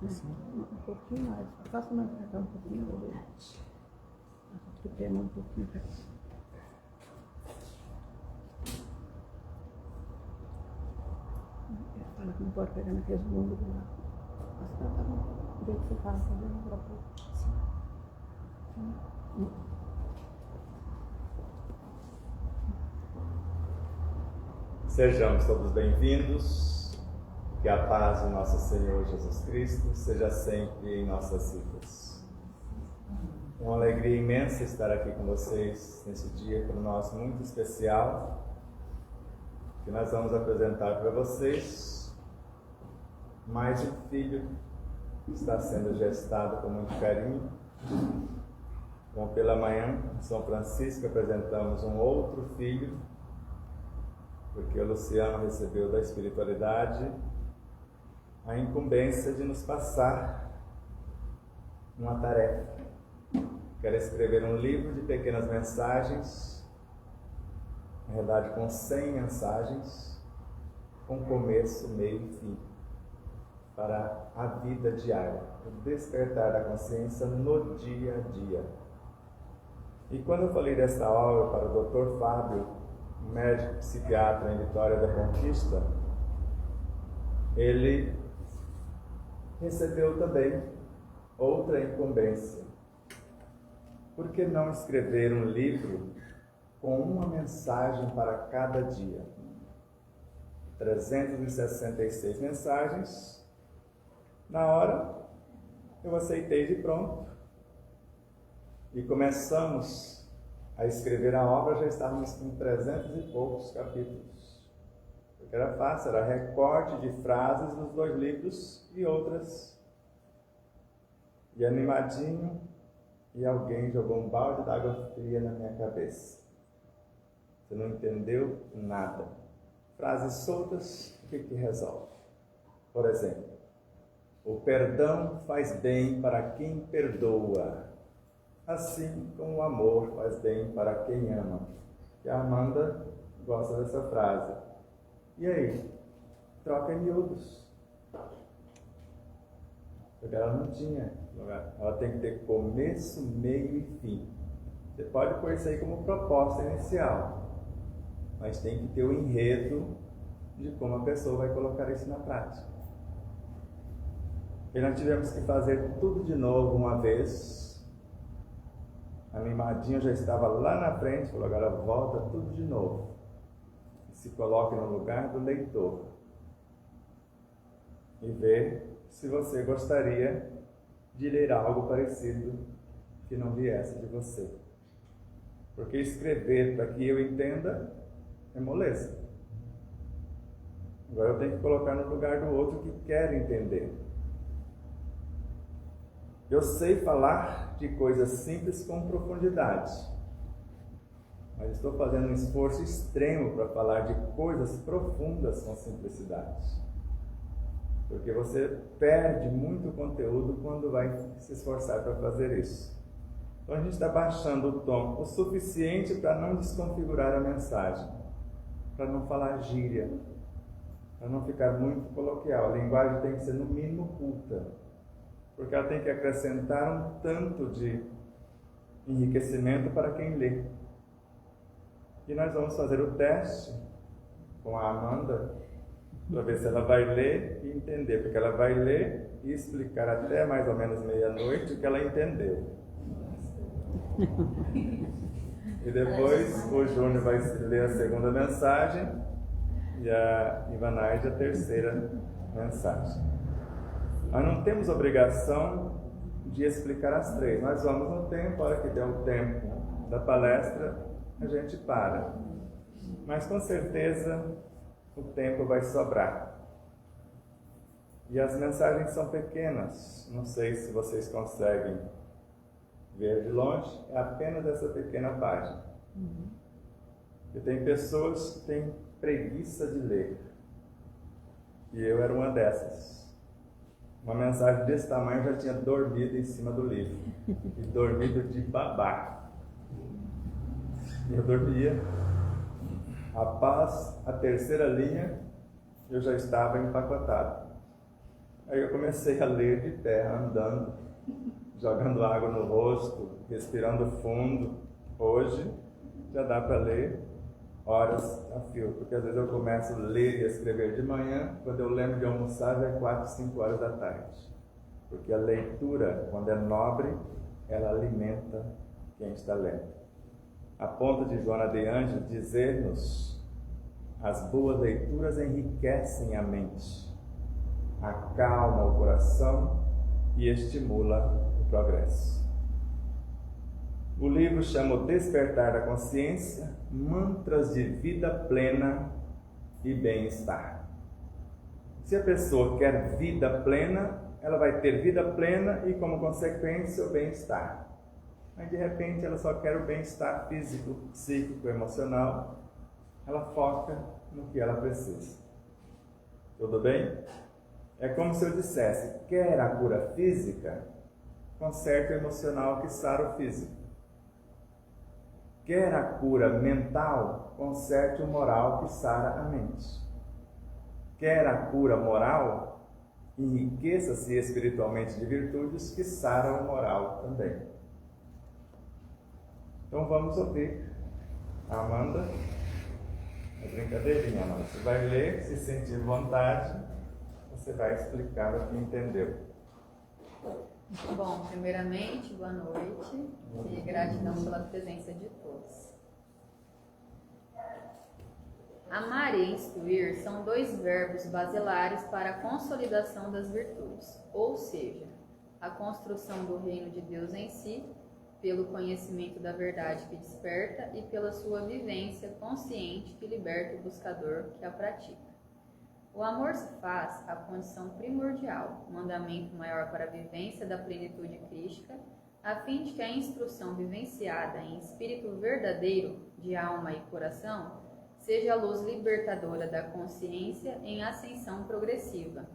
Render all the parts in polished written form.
Assim. Um pouquinho mais. Faça mais pra cá um pouquinho. Acho que tem um pouquinho pra cá. Fala que não pode pegar naqueles mundos lá. Mas tá bom. Do jeito que você fala, fazendo pra pouco. Sejamos todos bem-vindos. Que a paz de nosso Senhor Jesus Cristo seja sempre em nossas vidas. É uma alegria imensa estar aqui com vocês nesse dia para nós muito especial, que nós vamos apresentar para vocês mais um filho que está sendo gestado com muito carinho. Como pela manhã, em São Francisco, apresentamos um outro filho, porque o Luciano recebeu da espiritualidade a incumbência de nos passar uma tarefa. Quero escrever um livro de pequenas mensagens, na verdade com 100 mensagens, com começo, meio e fim, para a vida diária, o despertar da consciência no dia a dia. E quando eu falei desta obra para o Dr. Fábio, médico psiquiatra em Vitória da Conquista, ele recebeu também outra incumbência. Por que não escrever um livro com uma mensagem para cada dia? 366 mensagens. Na hora, eu aceitei de pronto. E começamos a escrever a obra, já estávamos com 300 e poucos capítulos. Porque era fácil, era recorte de frases dos 2 livros e outras. E animadinho, e alguém jogou um balde d'água fria na minha cabeça. Você não entendeu nada. Frases soltas, o que resolve? Por exemplo, o perdão faz bem para quem perdoa, assim como o amor faz bem para quem ama. E a Amanda gosta dessa frase. E aí? Troca em miúdos. Porque ela não tinha. Ela tem que ter começo, meio e fim. Você pode pôr isso aí como proposta inicial, mas tem que ter o enredo de como a pessoa vai colocar isso na prática. E nós tivemos que fazer tudo de novo uma vez. A mimadinha já estava lá na frente, falou, agora volta tudo de novo. E se coloque no lugar do leitor. E ver se você gostaria de ler algo parecido que não viesse de você. Porque escrever para que eu entenda é moleza. Agora eu tenho que colocar no lugar do outro que quer entender. Eu sei falar de coisas simples com profundidade, mas estou fazendo um esforço extremo para falar de coisas profundas com simplicidade. Porque você perde muito conteúdo quando vai se esforçar para fazer isso. Então a gente está baixando o tom o suficiente para não desconfigurar a mensagem, para não falar gíria, para não ficar muito coloquial. A linguagem tem que ser no mínimo culta, porque ela tem que acrescentar um tanto de enriquecimento para quem lê. E nós vamos fazer o teste com a Amanda, para ver se ela vai ler e entender, porque ela vai ler e explicar até mais ou menos meia-noite o que ela entendeu. E depois o Júnior vai ler a segunda mensagem e a Ivanaide a terceira mensagem. Nós não temos obrigação de explicar as 3. Nós vamos no tempo, a hora que der o tempo da palestra, a gente para. Mas com certeza o tempo vai sobrar. E as mensagens são pequenas. Não sei se vocês conseguem ver de longe. É apenas essa pequena página. E tem pessoas que têm preguiça de ler. E eu era uma dessas. Uma mensagem desse tamanho já tinha dormido em cima do livro. E dormido de babaca. E eu dormia. Após a terceira linha, eu já estava empacotado. Aí eu comecei a ler de pé, andando, jogando água no rosto, respirando fundo. Hoje já dá para ler horas a fio, porque às vezes eu começo a ler e escrever de manhã, quando eu lembro de almoçar já é 4, 5 horas da tarde. Porque a leitura, quando é nobre, ela alimenta quem está lendo. A ponto de Joana de Ângeles dizer-nos: as boas leituras enriquecem a mente, acalma o coração e estimula o progresso. O livro chama O Despertar da Consciência, Mantras de Vida Plena e Bem-Estar. Se a pessoa quer vida plena, ela vai ter vida plena e, como consequência, o bem-estar. Mas, de repente, ela só quer o bem-estar físico, psíquico, emocional. Ela foca no que ela precisa. Tudo bem? É como se eu dissesse: quer a cura física? Conserte o emocional que sara o físico. Quer a cura mental? Conserte o moral que sara a mente. Quer a cura moral? Enriqueça-se espiritualmente de virtudes que saram o moral também. Então vamos ouvir a Amanda. É brincadeirinha, Amanda. Você vai ler, se sentir vontade, você vai explicar o que entendeu. Bom, primeiramente, boa noite e gratidão pela presença de todos. Amar e instruir são dois verbos basilares para a consolidação das virtudes, ou seja, a construção do reino de Deus em si, pelo conhecimento da verdade que desperta e pela sua vivência consciente que liberta o buscador que a pratica. O amor se faz a condição primordial, o mandamento maior para a vivência da plenitude crística, a fim de que a instrução vivenciada em espírito verdadeiro de alma e coração seja a luz libertadora da consciência em ascensão progressiva.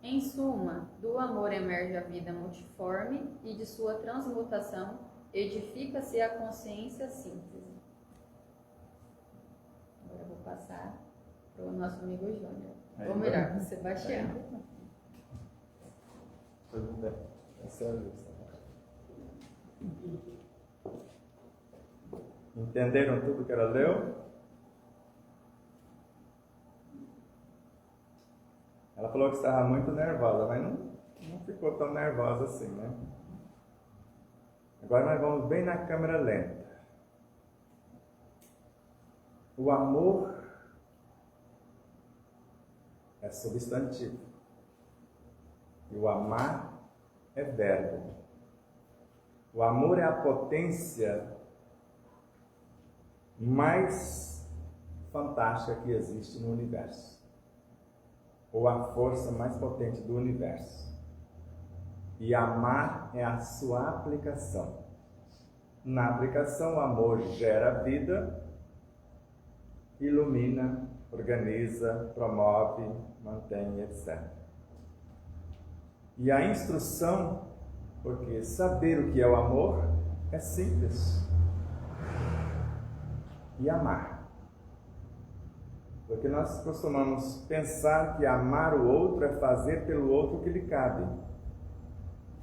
Em suma, do amor emerge a vida multiforme e de sua transmutação edifica-se a consciência síntese. Agora eu vou passar para o nosso amigo Júnior. Ou melhor, para o Sebastião. Tudo bem. Essa é a lista. Entenderam tudo que ela leu? Ela falou que estava muito nervosa, mas não ficou tão nervosa assim, né? Agora nós vamos bem na câmera lenta. O amor é substantivo. E o amar é verbo. O amor é a potência mais fantástica que existe no universo. Ou a força mais potente do universo. E amar é a sua aplicação. Na aplicação, o amor gera vida, ilumina, organiza, promove, mantém, etc. E a instrução, porque saber o que é o amor é simples. E amar. Porque nós costumamos pensar que amar o outro é fazer pelo outro o que lhe cabe.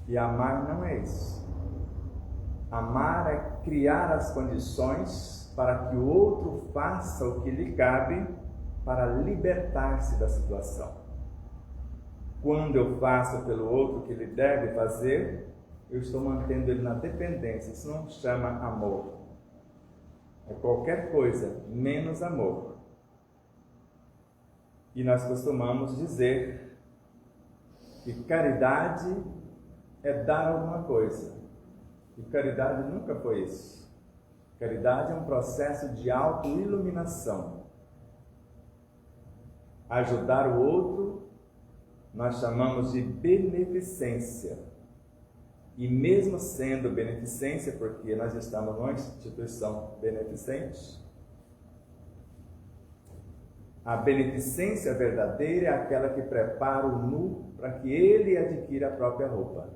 E amar não é isso. Amar é criar as condições para que o outro faça o que lhe cabe para libertar-se da situação. Quando eu faço pelo outro o que ele deve fazer, eu estou mantendo ele na dependência. Isso não chama amor. É qualquer coisa, menos amor. E nós costumamos dizer que caridade é dar alguma coisa. E caridade nunca foi isso. Caridade é um processo de autoiluminação. Ajudar o outro, nós chamamos de beneficência. E mesmo sendo beneficência, porque nós estamos numa instituição beneficente, a beneficência verdadeira é aquela que prepara o nu para que ele adquira a própria roupa.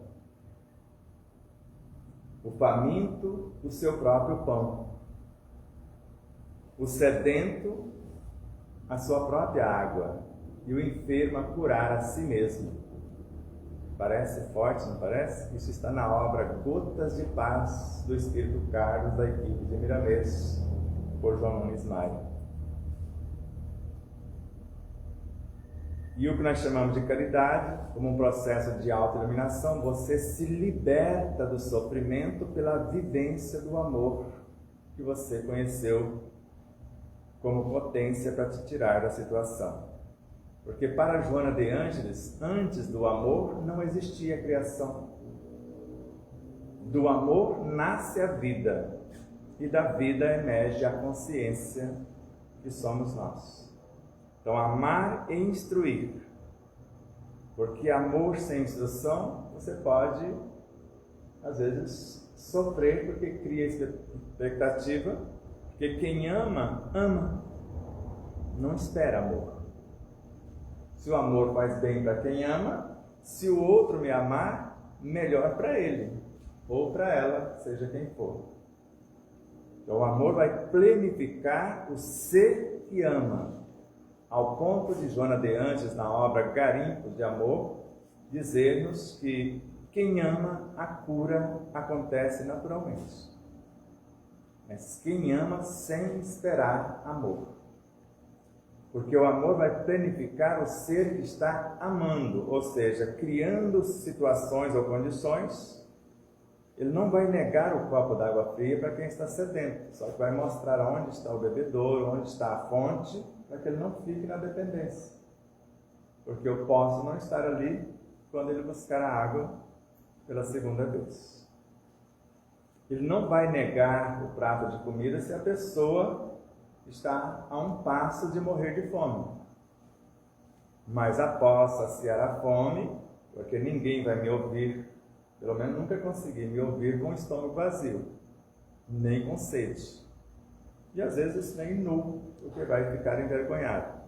O faminto, o seu próprio pão. O sedento, a sua própria água. E o enfermo a curar a si mesmo. Parece forte, não parece? Isso está na obra Gotas de Paz, do Espírito Carlos, da equipe de Miramês, por João Nunes Maia. E o que nós chamamos de caridade, como um processo de autoiluminação, você se liberta do sofrimento pela vivência do amor que você conheceu como potência para te tirar da situação. Porque para Joana de Ângeles, antes do amor não existia criação. Do amor nasce a vida, e da vida emerge a consciência que somos nós. Então, amar e instruir. Porque amor sem instrução, você pode, às vezes, sofrer porque cria expectativa. Porque quem ama, ama. Não espera amor. Se o amor faz bem para quem ama, se o outro me amar, melhor para ele. Ou para ela, seja quem for. Então, o amor vai plenificar o ser que ama. Ao ponto de Joana de Ângeles, na obra Garimpos de Amor, dizer-nos que quem ama, a cura acontece naturalmente. Mas quem ama sem esperar amor. Porque o amor vai planificar o ser que está amando, ou seja, criando situações ou condições. Ele não vai negar o copo d'água fria para quem está sedento, só que vai mostrar onde está o bebedouro, onde está a fonte, para que ele não fique na dependência. Porque eu posso não estar ali quando ele buscar a água pela segunda vez. Ele não vai negar o prato de comida se a pessoa está a um passo de morrer de fome. Mas após saciar a fome, porque ninguém vai me ouvir, pelo menos nunca consegui me ouvir com o estômago vazio, nem com sede. E às vezes nem nu, porque vai ficar envergonhado.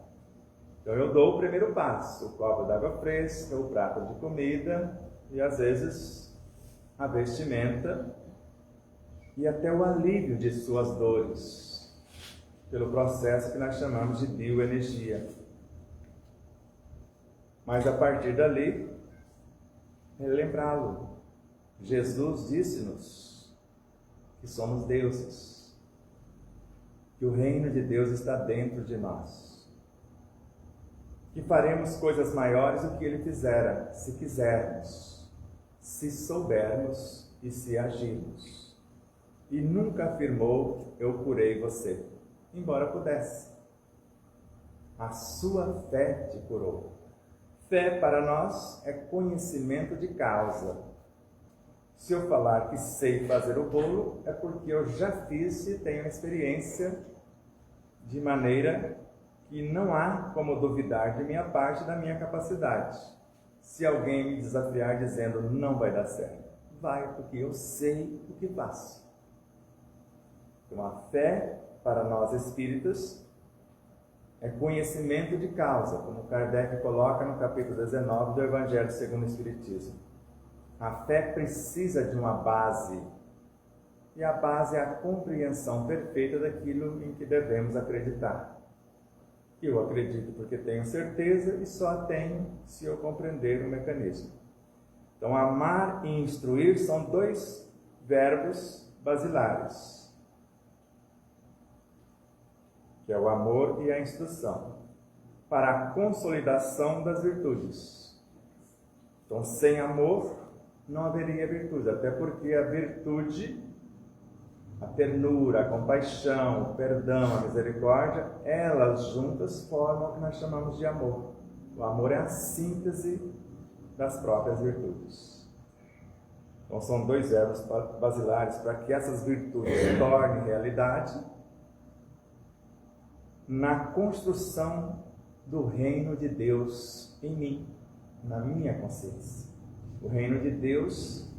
Então eu dou o primeiro passo, o copo d'água fresca, o prato de comida e às vezes a vestimenta e até o alívio de suas dores, pelo processo que nós chamamos de bioenergia. Mas a partir dali, lembrá-lo. Jesus disse-nos que somos deuses, que o reino de Deus está dentro de nós, que faremos coisas maiores do que Ele fizera, se quisermos, se soubermos e se agirmos. E nunca afirmou, eu curei você, embora pudesse. A sua fé te curou. Fé para nós é conhecimento de causa. Se eu falar que sei fazer o bolo, é porque eu já fiz e tenho experiência, de maneira que não há como duvidar de minha parte da minha capacidade. Se alguém me desafiar dizendo não vai dar certo, vai, porque eu sei o que faço. Então a fé para nós espíritas é conhecimento de causa, como Kardec coloca no capítulo 19 do Evangelho segundo o Espiritismo. A fé precisa de uma base, e a base é a compreensão perfeita daquilo em que devemos acreditar. Eu acredito porque tenho certeza e só a tenho se eu compreender o mecanismo. Então, amar e instruir são dois verbos basilares, que é o amor e a instrução, para a consolidação das virtudes. Então, sem amor, não haveria virtude, até porque a virtude, a ternura, a compaixão, o perdão, a misericórdia, elas juntas formam o que nós chamamos de amor. O amor é a síntese das próprias virtudes. Então, são dois verbos basilares para que essas virtudes se tornem realidade na construção do reino de Deus em mim, na minha consciência. O reino de Deus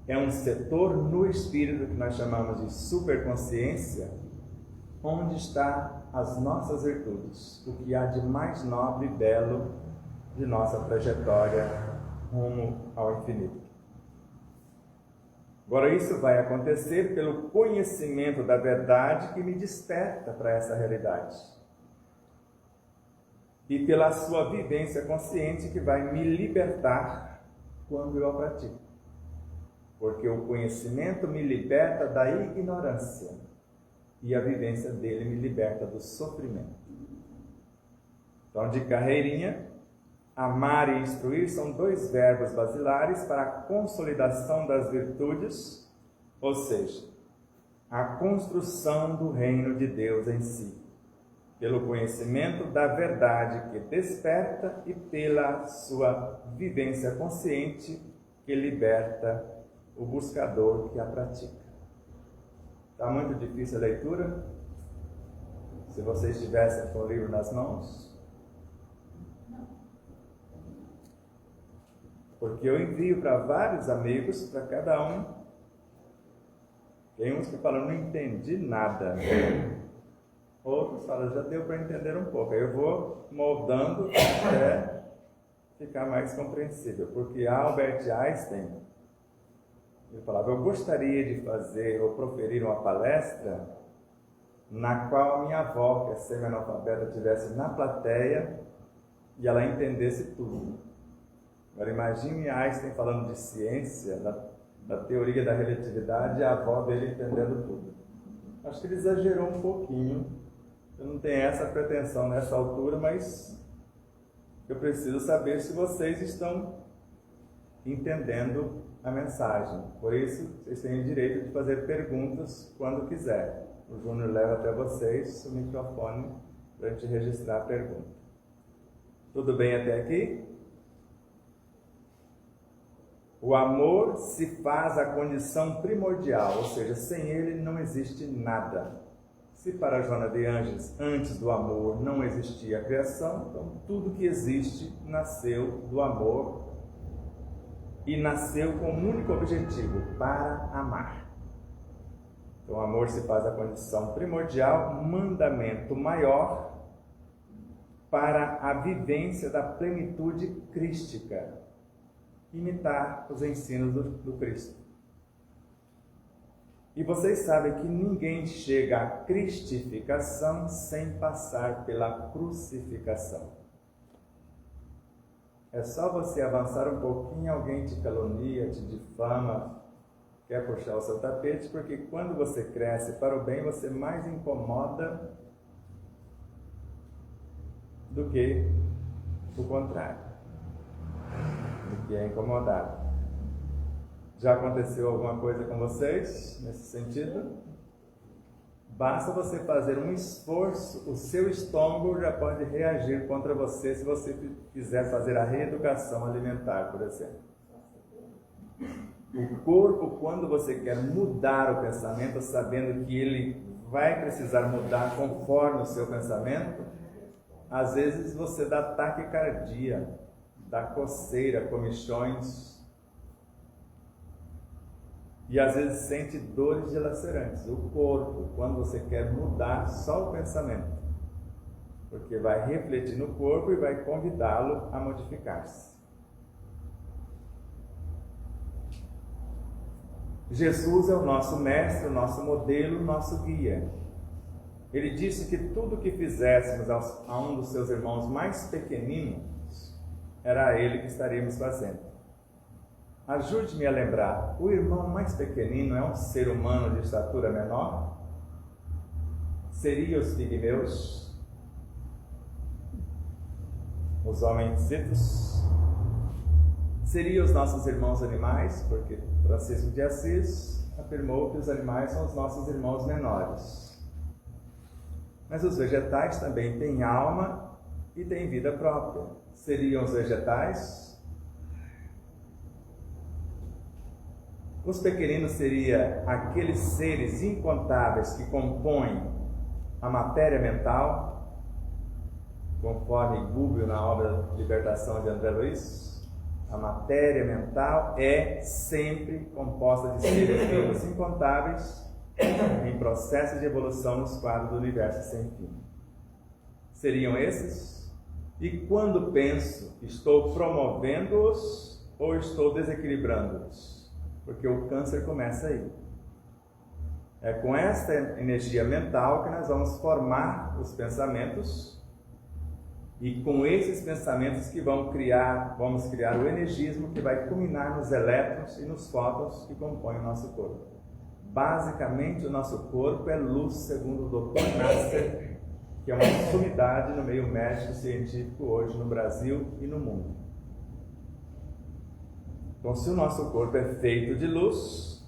é um setor no espírito que nós chamamos de superconsciência, onde está as nossas virtudes, o que há de mais nobre e belo de nossa trajetória rumo ao infinito. Agora, isso vai acontecer pelo conhecimento da verdade que me desperta para essa realidade. E pela sua vivência consciente que vai me libertar quando eu a pratico. Porque o conhecimento me liberta da ignorância e a vivência dele me liberta do sofrimento. Então, de carreirinha, amar e instruir são dois verbos basilares para a consolidação das virtudes, ou seja, a construção do reino de Deus em si, pelo conhecimento da verdade que desperta e pela sua vivência consciente que liberta o buscador que a pratica. Está muito difícil a leitura? Se vocês estivessem com o livro nas mãos? Porque eu envio para vários amigos, para cada um. Tem uns que falam, não entendi nada. Outros falam, já deu para entender um pouco. Aí eu vou moldando até ficar mais compreensível. Porque Albert Einstein, ele falava, eu gostaria de fazer ou proferir uma palestra na qual a minha avó, que é semi-analfabeta, estivesse na plateia e ela entendesse tudo. Agora imagine Einstein falando de ciência, da teoria da relatividade, e a avó dele entendendo tudo. Acho que ele exagerou um pouquinho. Eu não tenho essa pretensão nessa altura, mas eu preciso saber se vocês estão entendendo a mensagem. Por isso, vocês têm o direito de fazer perguntas quando quiser. O Júnior leva até vocês o microfone para a gente registrar a pergunta. Tudo bem até aqui? O amor se faz a condição primordial, ou seja, sem ele não existe nada. Se para Joana de Ângeles, antes do amor não existia a criação, então tudo que existe nasceu do amor e nasceu com um único objetivo, para amar. Então o amor se faz a condição primordial, mandamento maior para a vivência da plenitude crística. Imitar os ensinos do Cristo. E vocês sabem que ninguém chega à cristificação sem passar pela crucificação. É só você avançar um pouquinho, alguém te calunia, te difama, quer puxar o seu tapete, porque quando você cresce para o bem, você mais incomoda do que o contrário. Do que é incomodado. Já aconteceu alguma coisa com vocês nesse sentido? Basta você fazer um esforço, o seu estômago já pode reagir contra você se você quiser fazer a reeducação alimentar, por exemplo. O corpo, quando você quer mudar o pensamento, sabendo que ele vai precisar mudar conforme o seu pensamento, às vezes você dá taquicardia, dá coceira, comichões, e às vezes sente dores dilacerantes. O corpo, quando você quer mudar só o pensamento, porque vai refletir no corpo e vai convidá-lo a modificar-se. Jesus é o nosso mestre, o nosso modelo, o nosso guia. Ele disse que tudo que fizéssemos a um dos seus irmãos mais pequeninos, era a ele que estaríamos fazendo. Ajude-me a lembrar, o irmão mais pequenino é um ser humano de estatura menor? Seria os pigmeus? Os homencitos? Seria os nossos irmãos animais? Porque Francisco de Assis afirmou que os animais são os nossos irmãos menores. Mas os vegetais também têm alma e têm vida própria. Seriam os vegetais? Os pequeninos seriam aqueles seres incontáveis que compõem a matéria mental, conforme Gubbio na obra Libertação de André Luiz. A matéria mental é sempre composta de seres vivos incontáveis em processo de evolução nos quadros do universo sem fim. Seriam esses? E quando penso, estou promovendo-os ou estou desequilibrando-os? Porque o câncer começa aí. É com esta energia mental que nós vamos formar os pensamentos E com esses pensamentos que vamos criar o energismo que vai culminar nos elétrons e nos fótons que compõem o nosso corpo. Basicamente, o nosso corpo é luz, segundo o Dr. Nasser, que é uma sumidade no meio médico científico hoje no Brasil e no mundo. Então, se o nosso corpo é feito de luz,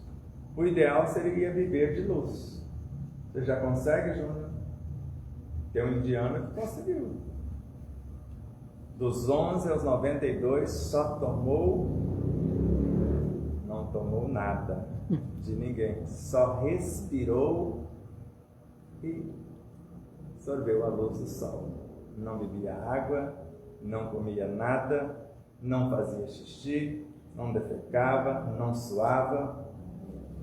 o ideal seria viver de luz. Você já consegue, Júnior? Tem um indiano que conseguiu. Dos 11 aos 92, não tomou nada de ninguém. Só respirou e absorveu a luz do sol. Não bebia água, não comia nada, não fazia xixi, não defecava, não suava.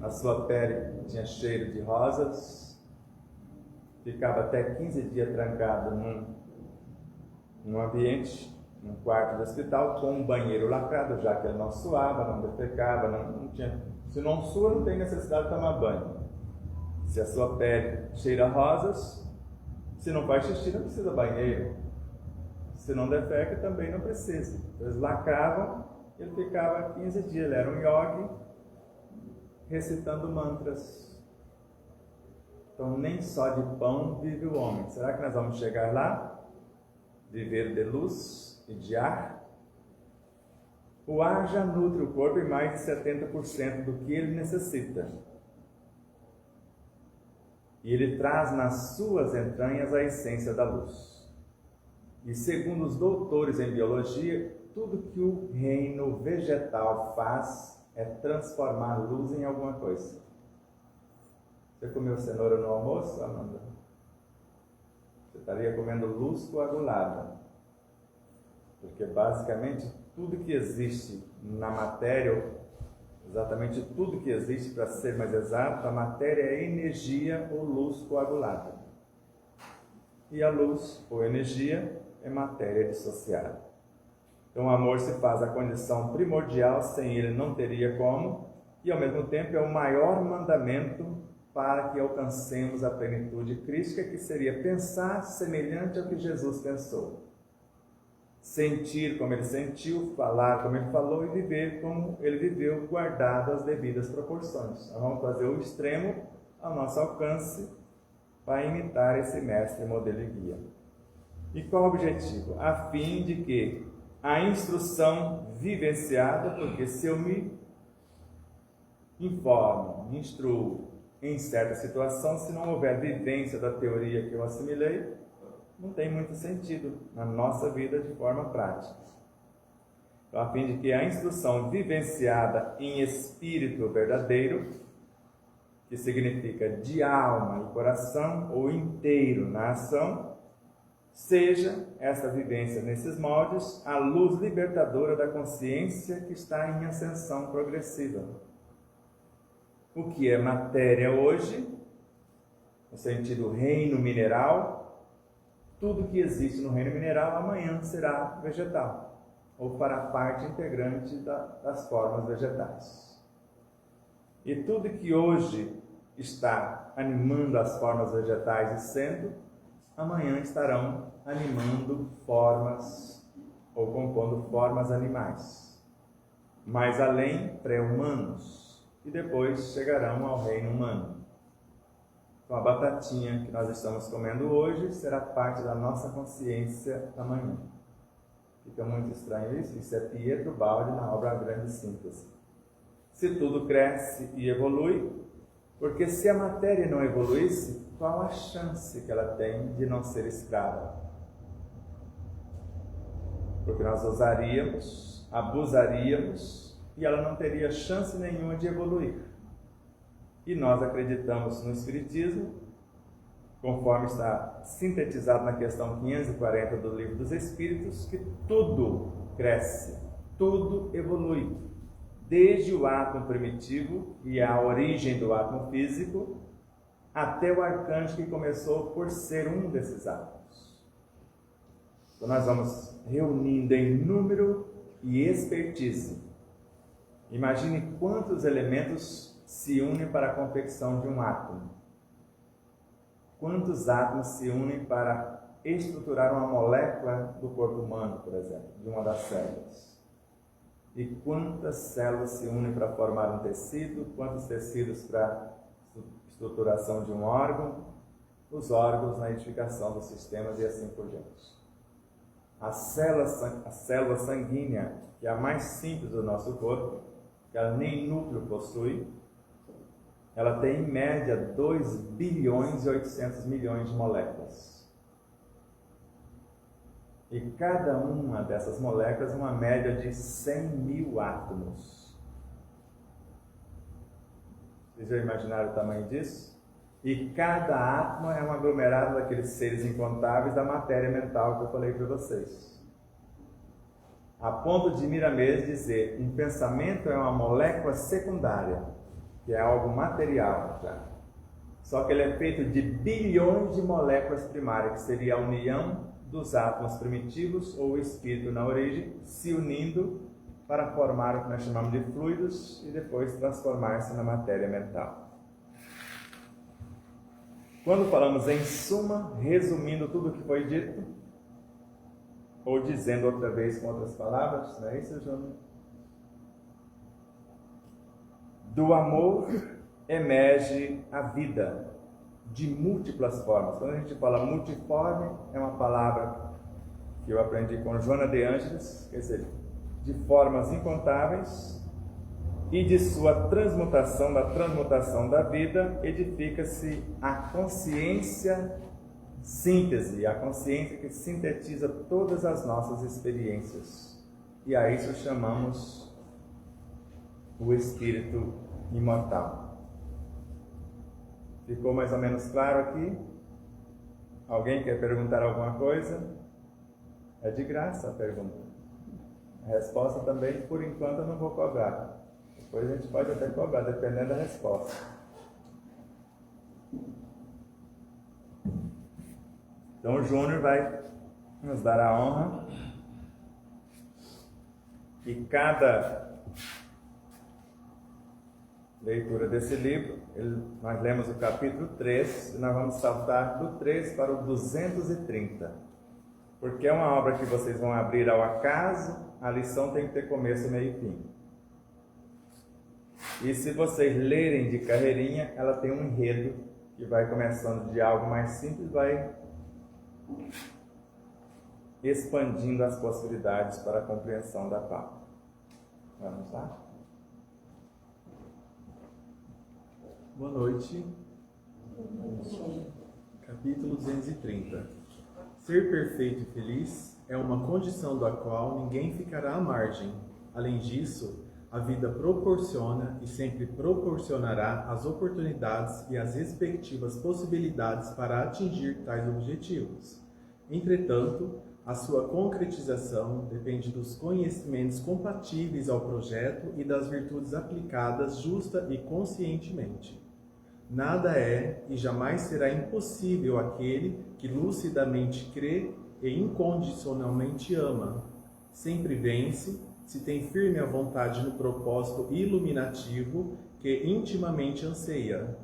A sua pele tinha cheiro de rosas. Ficava até 15 dias trancado num ambiente, num quarto do hospital, com um banheiro lacrado, já que ele não suava, não defecava, não tinha. Se não sua, não tem necessidade de tomar banho. Se a sua pele cheira rosas, se não faz xixi, não precisa banheiro. Se não defeca, também não precisa. Eles lacravam, ele ficava 15 dias. Ele era um yogi, recitando mantras. Então, nem só de pão vive o homem. Será que nós vamos chegar lá? Viver de luz e de ar? O ar já nutre o corpo em mais de 70% do que ele necessita. E ele traz nas suas entranhas a essência da luz. E segundo os doutores em biologia, tudo que o reino vegetal faz é transformar a luz em alguma coisa. Você comeu cenoura no almoço, Amanda? Você estaria comendo luz coagulada. Porque basicamente tudo que existe na matéria, exatamente tudo que existe, para ser mais exato, a matéria é energia ou luz coagulada. E a luz ou energia é matéria dissociada. Então o amor se faz a condição primordial, sem ele não teria como, e ao mesmo tempo é o maior mandamento para que alcancemos a plenitude crística, que seria pensar semelhante ao que Jesus pensou. Sentir como ele sentiu, falar como ele falou e viver como ele viveu, guardado as devidas proporções. Nós vamos fazer o extremo ao nosso alcance para imitar esse mestre, modelo e guia. E qual o objetivo? A fim de que a instrução vivenciada, porque se eu me informo, me instruo em certa situação, se não houver vivência da teoria que eu assimilei, não tem muito sentido na nossa vida de forma prática. Então, a fim de que a instrução vivenciada em espírito verdadeiro, que significa de alma e coração, ou inteiro na ação, seja essa vivência nesses moldes a luz libertadora da consciência que está em ascensão progressiva. O que é matéria hoje, no sentido reino mineral, tudo que existe no reino mineral amanhã será vegetal, ou fará parte integrante das formas vegetais. E tudo que hoje está animando as formas vegetais e sendo, amanhã estarão animando formas ou compondo formas animais. Mais além, pré-humanos, e depois chegarão ao reino humano. Então a batatinha que nós estamos comendo hoje será parte da nossa consciência amanhã. Fica muito estranho isso? Isso é Pietro Baldi na obra A Grande Síntese. Se tudo cresce e evolui, porque se a matéria não evoluísse, qual a chance que ela tem de não ser escrava? Porque nós usaríamos, abusaríamos, e ela não teria chance nenhuma de evoluir. E nós acreditamos no Espiritismo, conforme está sintetizado na questão 540 do Livro dos Espíritos, que tudo cresce, tudo evolui, desde o átomo primitivo e a origem do átomo físico, até o arcanjo que começou por ser um desses átomos. Então nós vamos reunindo em número e expertise. Imagine quantos elementos se unem para a confecção de um átomo. Quantos átomos se unem para estruturar uma molécula do corpo humano, por exemplo, de uma das células. E quantas células se unem para formar um tecido, quantos tecidos para estruturação de um órgão, os órgãos na edificação dos sistemas e assim por diante. A célula sanguínea, que é a mais simples do nosso corpo, que ela nem núcleo possui, ela tem em média 2 bilhões e 800 milhões de moléculas. E cada uma dessas moléculas é uma média de 100 mil átomos. Vocês já imaginaram o tamanho disso? E cada átomo é um aglomerado daqueles seres incontáveis da matéria mental que eu falei para vocês. A ponto de Miramês dizer, um pensamento é uma molécula secundária, que é algo material já. Só que ele é feito de bilhões de moléculas primárias, que seria a união dos átomos primitivos ou o espírito na origem, se unindo para formar o que nós chamamos de fluidos e depois transformar-se na matéria mental. Quando falamos em suma, resumindo tudo o que foi dito, ou dizendo outra vez com outras palavras, não é isso, Júnior? Do amor emerge a vida de múltiplas formas. Quando a gente fala multiforme, é uma palavra que eu aprendi com Joana de Ângeles, quer dizer, de formas incontáveis, e de sua transmutação, da transmutação da vida, edifica-se a consciência síntese, a consciência que sintetiza todas as nossas experiências. E a isso chamamos o espírito imortal. Ficou mais ou menos claro aqui? Alguém quer perguntar alguma coisa? É de graça a pergunta. A resposta também, por enquanto, eu não vou cobrar. Depois a gente pode até cobrar, dependendo da resposta. Então o Júnior vai nos dar a honra. E cada leitura desse livro, nós lemos o capítulo 3, e nós vamos saltar do 3 para o 230. Porque é uma obra que vocês vão abrir ao acaso, a lição tem que ter começo, meio e fim. E se vocês lerem de carreirinha, ela tem um enredo que vai começando de algo mais simples, vai expandindo as possibilidades para a compreensão da pauta. Vamos lá? Boa noite. Capítulo 230. Ser perfeito e feliz é uma condição da qual ninguém ficará à margem. Além disso, a vida proporciona e sempre proporcionará as oportunidades e as respectivas possibilidades para atingir tais objetivos. Entretanto, a sua concretização depende dos conhecimentos compatíveis ao projeto e das virtudes aplicadas justa e conscientemente. Nada é e jamais será impossível àquele que lucidamente crê e incondicionalmente ama. Sempre vence, se tem firme a vontade no propósito iluminativo que intimamente anseia.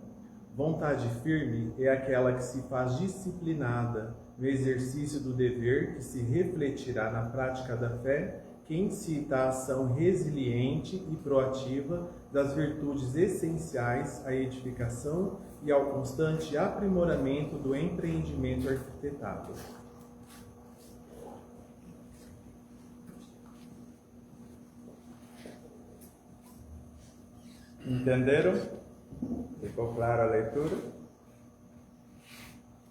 Vontade firme é aquela que se faz disciplinada no exercício do dever, que se refletirá na prática da fé, que incita a ação resiliente e proativa das virtudes essenciais à edificação e ao constante aprimoramento do empreendimento arquitetado. Entenderam? Ficou clara a leitura?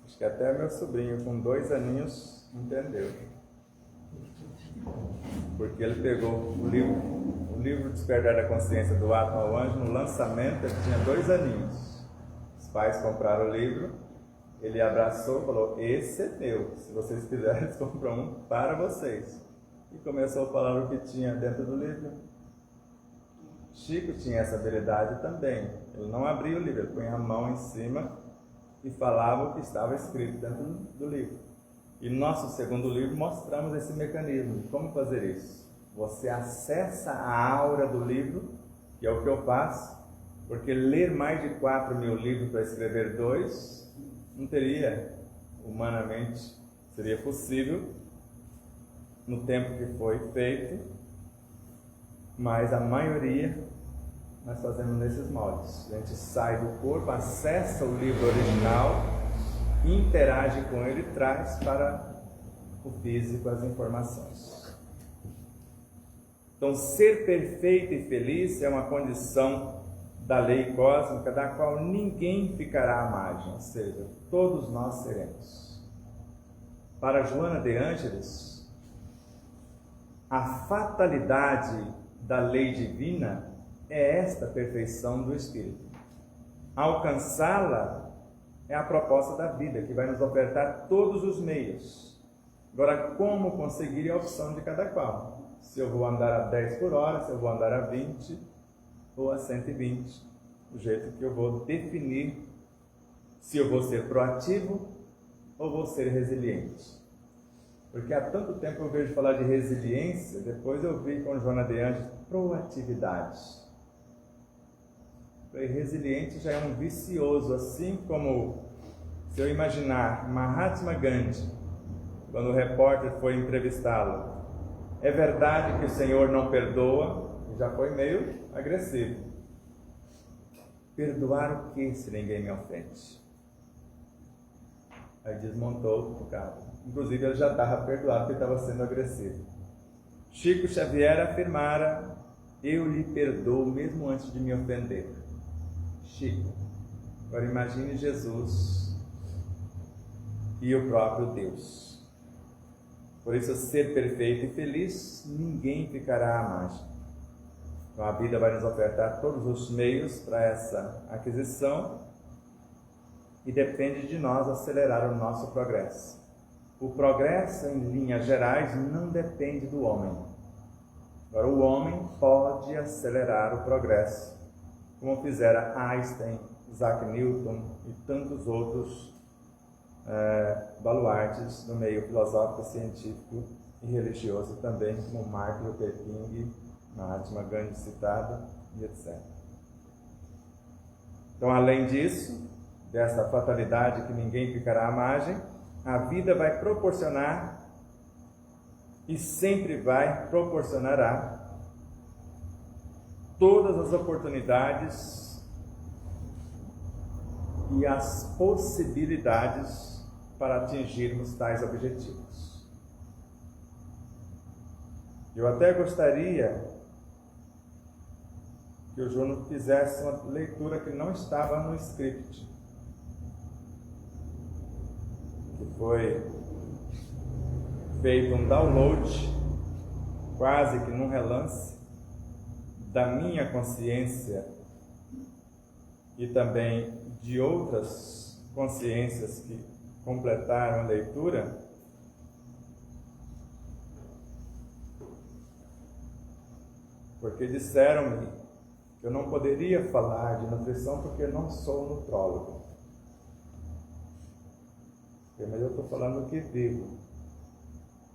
Acho que até meu sobrinho com 2 aninhos entendeu. Porque ele pegou o livro Despertar da Consciência do Átomo ao Anjo no lançamento, ele tinha 2 aninhos. Os pais compraram o livro, ele abraçou e falou: esse é meu, se vocês quiserem eles compram um para vocês. E começou a falar o que tinha dentro do livro. Chico tinha essa habilidade também. Ele não abria o livro, ele punha a mão em cima e falava o que estava escrito dentro do livro. E no nosso segundo livro mostramos esse mecanismo de como fazer isso. Você acessa a aura do livro, que é o que eu faço, porque ler mais de 4.000 livros para escrever 2 não teria, humanamente, Seria possível no tempo que foi feito, mas a maioria nós fazemos nesses moldes. A gente sai do corpo, acessa o livro original, interage com ele e traz para o físico as informações. Então, ser perfeito e feliz é uma condição da lei cósmica, da qual ninguém ficará à margem, ou seja, todos nós seremos. Para Joana de Ângeles, a fatalidade da lei divina é esta perfeição do Espírito. Alcançá-la é a proposta da vida, que vai nos ofertar todos os meios. Agora, como conseguir é a opção de cada qual. Se eu vou andar a 10 por hora, se eu vou andar a 20 ou a 120. O jeito que eu vou definir se eu vou ser proativo ou vou ser resiliente. Porque há tanto tempo eu vejo falar de resiliência, depois eu vi com Joana de Ângeles proatividade. E resiliente já é um vicioso, assim como se eu imaginar Mahatma Gandhi, quando o repórter foi entrevistá-lo, é verdade que o Senhor não perdoa? Já foi meio agressivo. Perdoar o que se ninguém me ofende? Aí desmontou o carro. Inclusive ele já estava perdoado porque estava sendo agressivo. Chico Xavier afirmara: eu lhe perdoo mesmo antes de me ofender. Chico. Agora imagine Jesus e o próprio Deus. Por isso, ser perfeito e feliz, ninguém ficará à margem. Então a vida vai nos ofertar todos os meios para essa aquisição e depende de nós acelerar o nosso progresso. O progresso, em linhas gerais, não depende do homem. Agora, o homem pode acelerar o progresso, como fizera Einstein, Isaac Newton e tantos outros baluartes no meio filosófico, científico e religioso também, como Martin Luther King, Mahatma Gandhi citado e etc. Então, além disso, dessa fatalidade que ninguém ficará à margem, a vida vai proporcionar e sempre proporcionará todas as oportunidades e as possibilidades para atingirmos tais objetivos. Eu até gostaria que o Júnior fizesse uma leitura que não estava no script, que foi feito um download, quase que num relance, da minha consciência e também de outras consciências que completaram a leitura, porque disseram-me que eu não poderia falar de nutrição porque eu não sou nutrólogo. Mas eu estou falando que vivo.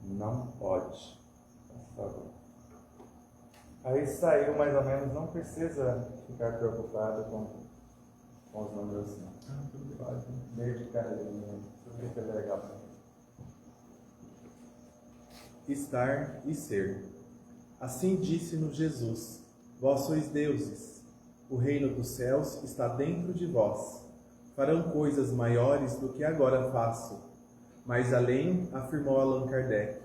Não pode. Por favor. Aí saiu mais ou menos, não precisa ficar preocupado com os números não. Meio de carinho, tudo que é legal. Estar e ser. Assim disse-nos Jesus: vós sois deuses, o reino dos céus está dentro de vós. Farão coisas maiores do que agora faço. Mais além, afirmou Allan Kardec,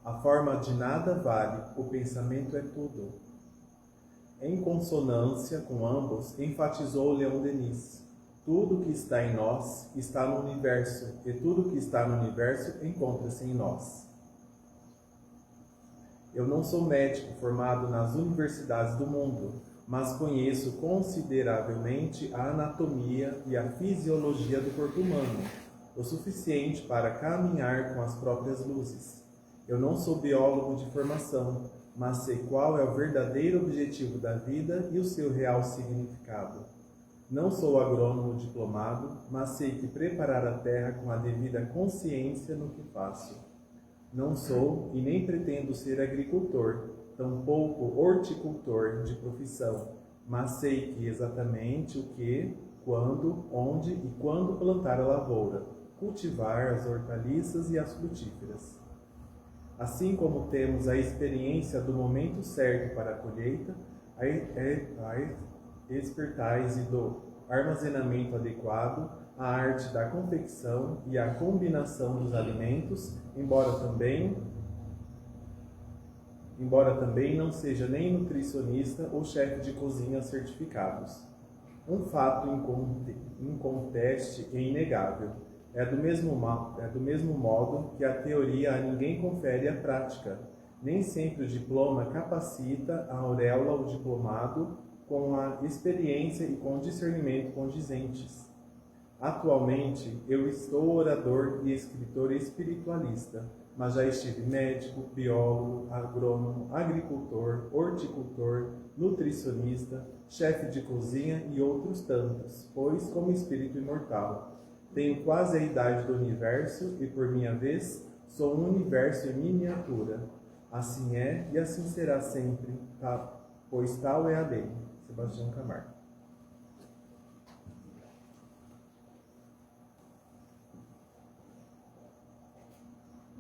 a forma de nada vale, o pensamento é tudo. Em consonância com ambos, enfatizou Leon Denis: tudo que está em nós está no universo, e tudo que está no universo encontra-se em nós. Eu não sou médico formado nas universidades do mundo, mas conheço consideravelmente a anatomia e a fisiologia do corpo humano, o suficiente para caminhar com as próprias luzes. Eu não sou biólogo de formação, mas sei qual é o verdadeiro objetivo da vida e o seu real significado. Não sou agrônomo diplomado, mas sei que preparar a terra com a devida consciência no que faço. Não sou e nem pretendo ser agricultor, tampouco horticultor de profissão, mas sei que exatamente o que, quando, onde e quando plantar a lavoura, cultivar as hortaliças e as frutíferas. Assim como temos a experiência do momento certo para a colheita, a expertise do armazenamento adequado, a arte da confecção e a combinação dos alimentos, embora também não seja nem nutricionista ou chefe de cozinha certificados. Um fato inconteste e inegável. É do mesmo modo que a teoria a ninguém confere a prática. Nem sempre o diploma capacita a auréola o diplomado com a experiência e com o discernimento condizentes. Atualmente, eu estou orador e escritor espiritualista, mas já estive médico, biólogo, agrônomo, agricultor, horticultor, nutricionista, chefe de cozinha e outros tantos, pois, como espírito imortal, tenho quase a idade do universo e, por minha vez, sou um universo em miniatura. Assim é e assim será sempre, pois tal é a lei. Sebastião Camargo.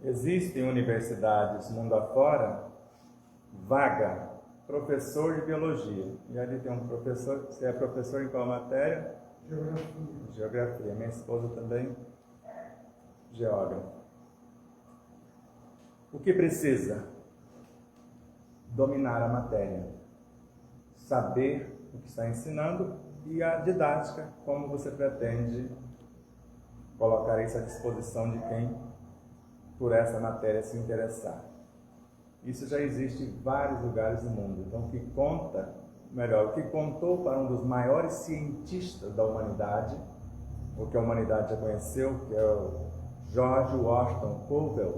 Existem universidades mundo afora, vaga, professor de biologia. E ali tem um professor, você é professor em qual matéria? Geografia. Minha esposa também, geógrafa. O que precisa? Dominar a matéria. Saber o que está ensinando e a didática, como você pretende colocar isso à disposição de quem por essa matéria se interessar. Isso já existe em vários lugares do mundo. Então, o que contou para um dos maiores cientistas da humanidade, o que a humanidade já conheceu, que é o George Washington Carver,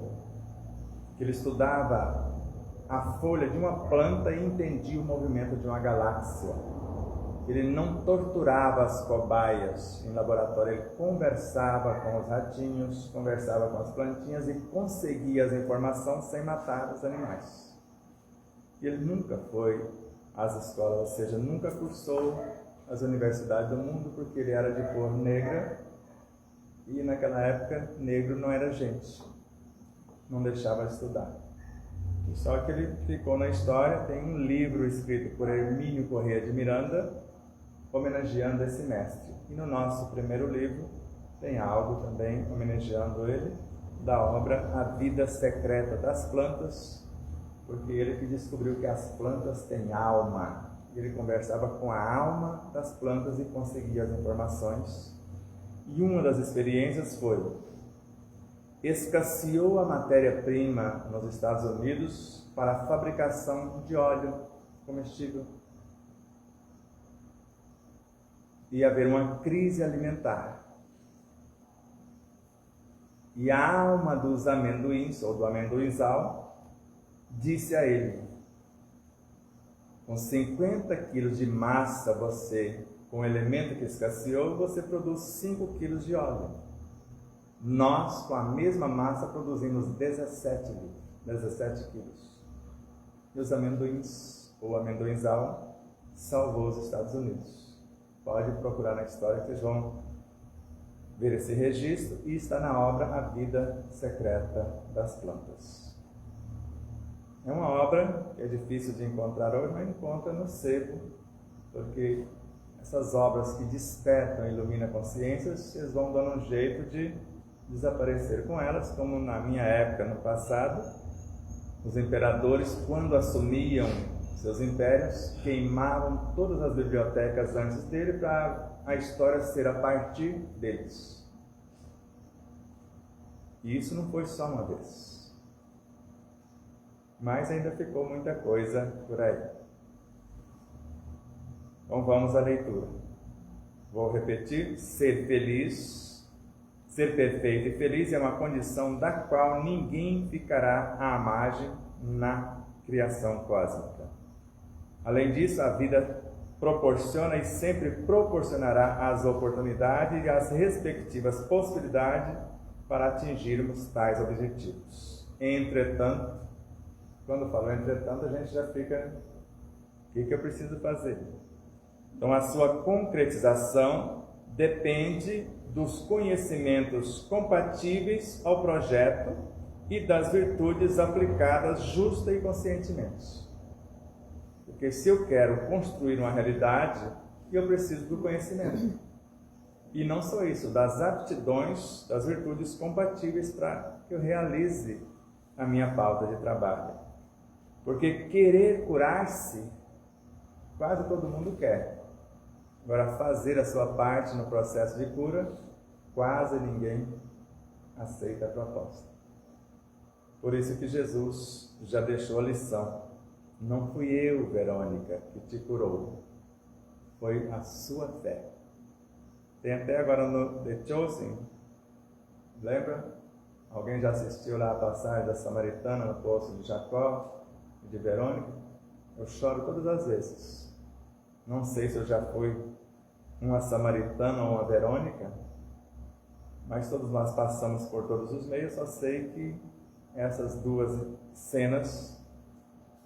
que ele estudava a folha de uma planta e entendia o movimento de uma galáxia. Ele não torturava as cobaias em laboratório, ele conversava com os ratinhos, conversava com as plantinhas e conseguia as informações sem matar os animais. E ele nunca foi às escolas, ou seja, nunca cursou as universidades do mundo, porque ele era de cor negra e naquela época negro não era gente, não deixava de estudar. Só que ele ficou na história. Tem um livro escrito por Hermínio Corrêa de Miranda homenageando esse mestre. E no nosso primeiro livro tem algo também homenageando ele, da obra A Vida Secreta das Plantas, porque ele que descobriu que as plantas têm alma. Ele conversava com a alma das plantas e conseguia as informações. E uma das experiências foi: escasseou a matéria-prima nos Estados Unidos para a fabricação de óleo comestível. Ia haver uma crise alimentar. E a alma dos amendoins, ou do amendoinzal, disse a ele: com 50 quilos de massa, com o elemento que escasseou, você produz 5 quilos de óleo. Nós, com a mesma massa, produzimos 17 quilos. E os amendoins, ou amendoinzal, salvou os Estados Unidos. Pode procurar na história que vocês vão ver esse registro, e está na obra A Vida Secreta das Plantas. É uma obra que é difícil de encontrar hoje, mas encontra no sebo, porque essas obras que despertam e iluminam a consciência, vocês vão dando um jeito de desaparecer com elas, como na minha época, no passado, os imperadores, quando assumiam seus impérios, queimavam todas as bibliotecas antes dele para a história ser a partir deles. E isso não foi só uma vez, mas ainda ficou muita coisa por aí. Então vamos à leitura. Vou repetir: ser feliz, ser perfeito e feliz é uma condição da qual ninguém ficará à margem na criação cósmica. Além disso, a vida proporciona e sempre proporcionará as oportunidades e as respectivas possibilidades para atingirmos tais objetivos. Entretanto, quando falo entretanto, a gente já fica: o que eu preciso fazer? Então, a sua concretização depende dos conhecimentos compatíveis ao projeto e das virtudes aplicadas justa e conscientemente. Porque se eu quero construir uma realidade, eu preciso do conhecimento. E não só isso, das aptidões, das virtudes compatíveis para que eu realize a minha pauta de trabalho. Porque querer curar-se, quase todo mundo quer. Agora, fazer a sua parte no processo de cura, quase ninguém aceita a proposta. Por isso que Jesus já deixou a lição. Não fui eu, Verônica, que te curou. Foi a sua fé. Tem até agora no The Chosen, lembra? Alguém já assistiu lá a passagem da Samaritana no poço de Jacó e de Verônica? Eu choro todas as vezes. Não sei se eu já fui uma Samaritana ou uma Verônica, mas todos nós passamos por todos os meios, só sei que essas duas cenas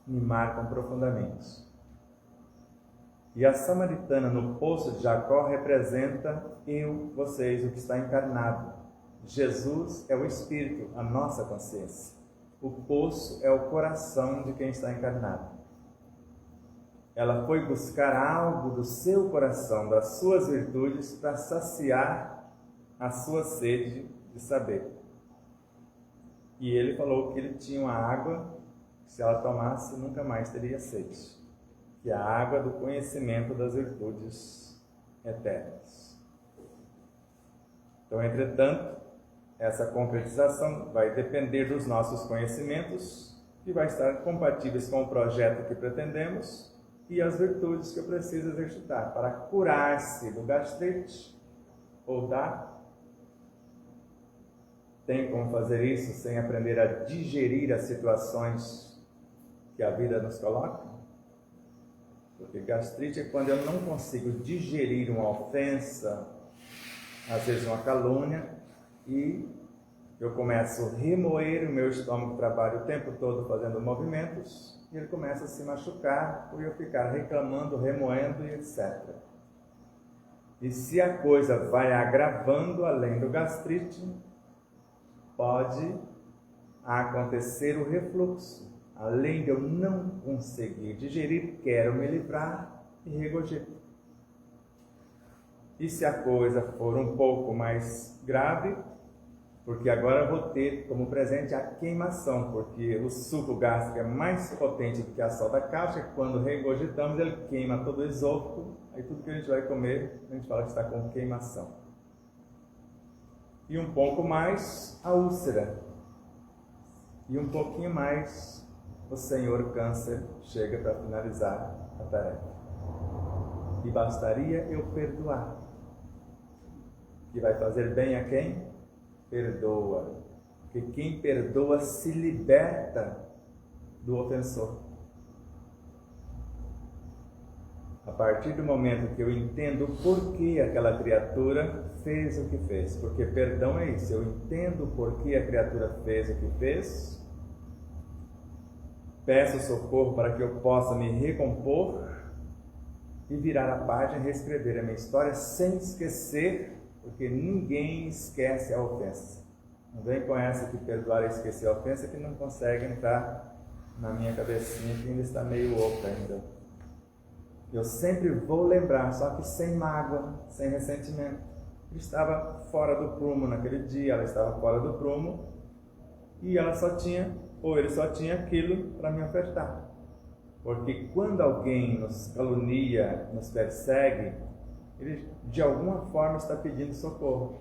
me marcam profundamente. E a Samaritana no poço de Jacó representa eu, vocês, o que está encarnado. Jesus é o Espírito, a nossa consciência. O poço é o coração de quem está encarnado. Ela foi buscar algo do seu coração, das suas virtudes, para saciar a sua sede de saber. E ele falou que ele tinha uma água que, se ela tomasse, nunca mais teria sede. Que é a água do conhecimento das virtudes eternas. Então, entretanto, essa concretização vai depender dos nossos conhecimentos, que vai estar compatíveis com o projeto que pretendemos e as virtudes que eu preciso exercitar para curar-se do gastrite ou da... Tem como fazer isso sem aprender a digerir as situações que a vida nos coloca? Porque gastrite é quando eu não consigo digerir uma ofensa, às vezes uma calúnia, e eu começo a remoer, o meu estômago trabalha o tempo todo fazendo movimentos, e ele começa a se machucar por eu ficar reclamando, remoendo e etc. E se a coisa vai agravando além do gastrite, pode acontecer o refluxo. Além de eu não conseguir digerir, quero me livrar e regurgito. E se a coisa for um pouco mais grave, porque agora eu vou ter como presente a queimação, porque o suco gástrico é mais potente do que a soda cáustica, que quando regurgitamos ele queima todo o esôfago, aí tudo que a gente vai comer, a gente fala que está com queimação. E um pouco mais a úlcera. E um pouquinho mais o senhor câncer chega para finalizar a tarefa. E bastaria eu perdoar. Que vai fazer bem a quem? Perdoa. Porque quem perdoa se liberta do ofensor. A partir do momento que eu entendo por que aquela criatura fez o que fez. Porque perdão é isso. Eu entendo por que a criatura fez o que fez. Peço socorro para que eu possa me recompor e virar a página e reescrever a minha história sem esquecer, porque ninguém esquece a ofensa. Não vem com essa que perdoar e esquecer a ofensa que não consegue entrar na minha cabecinha que ainda está meio oca ainda. Eu sempre vou lembrar, só que sem mágoa, sem ressentimento. Ele estava fora do prumo naquele dia, ela estava fora do prumo e ela só tinha... ou ele só tinha aquilo para me ofertar. Porque quando alguém nos calunia, nos persegue, ele de alguma forma está pedindo socorro.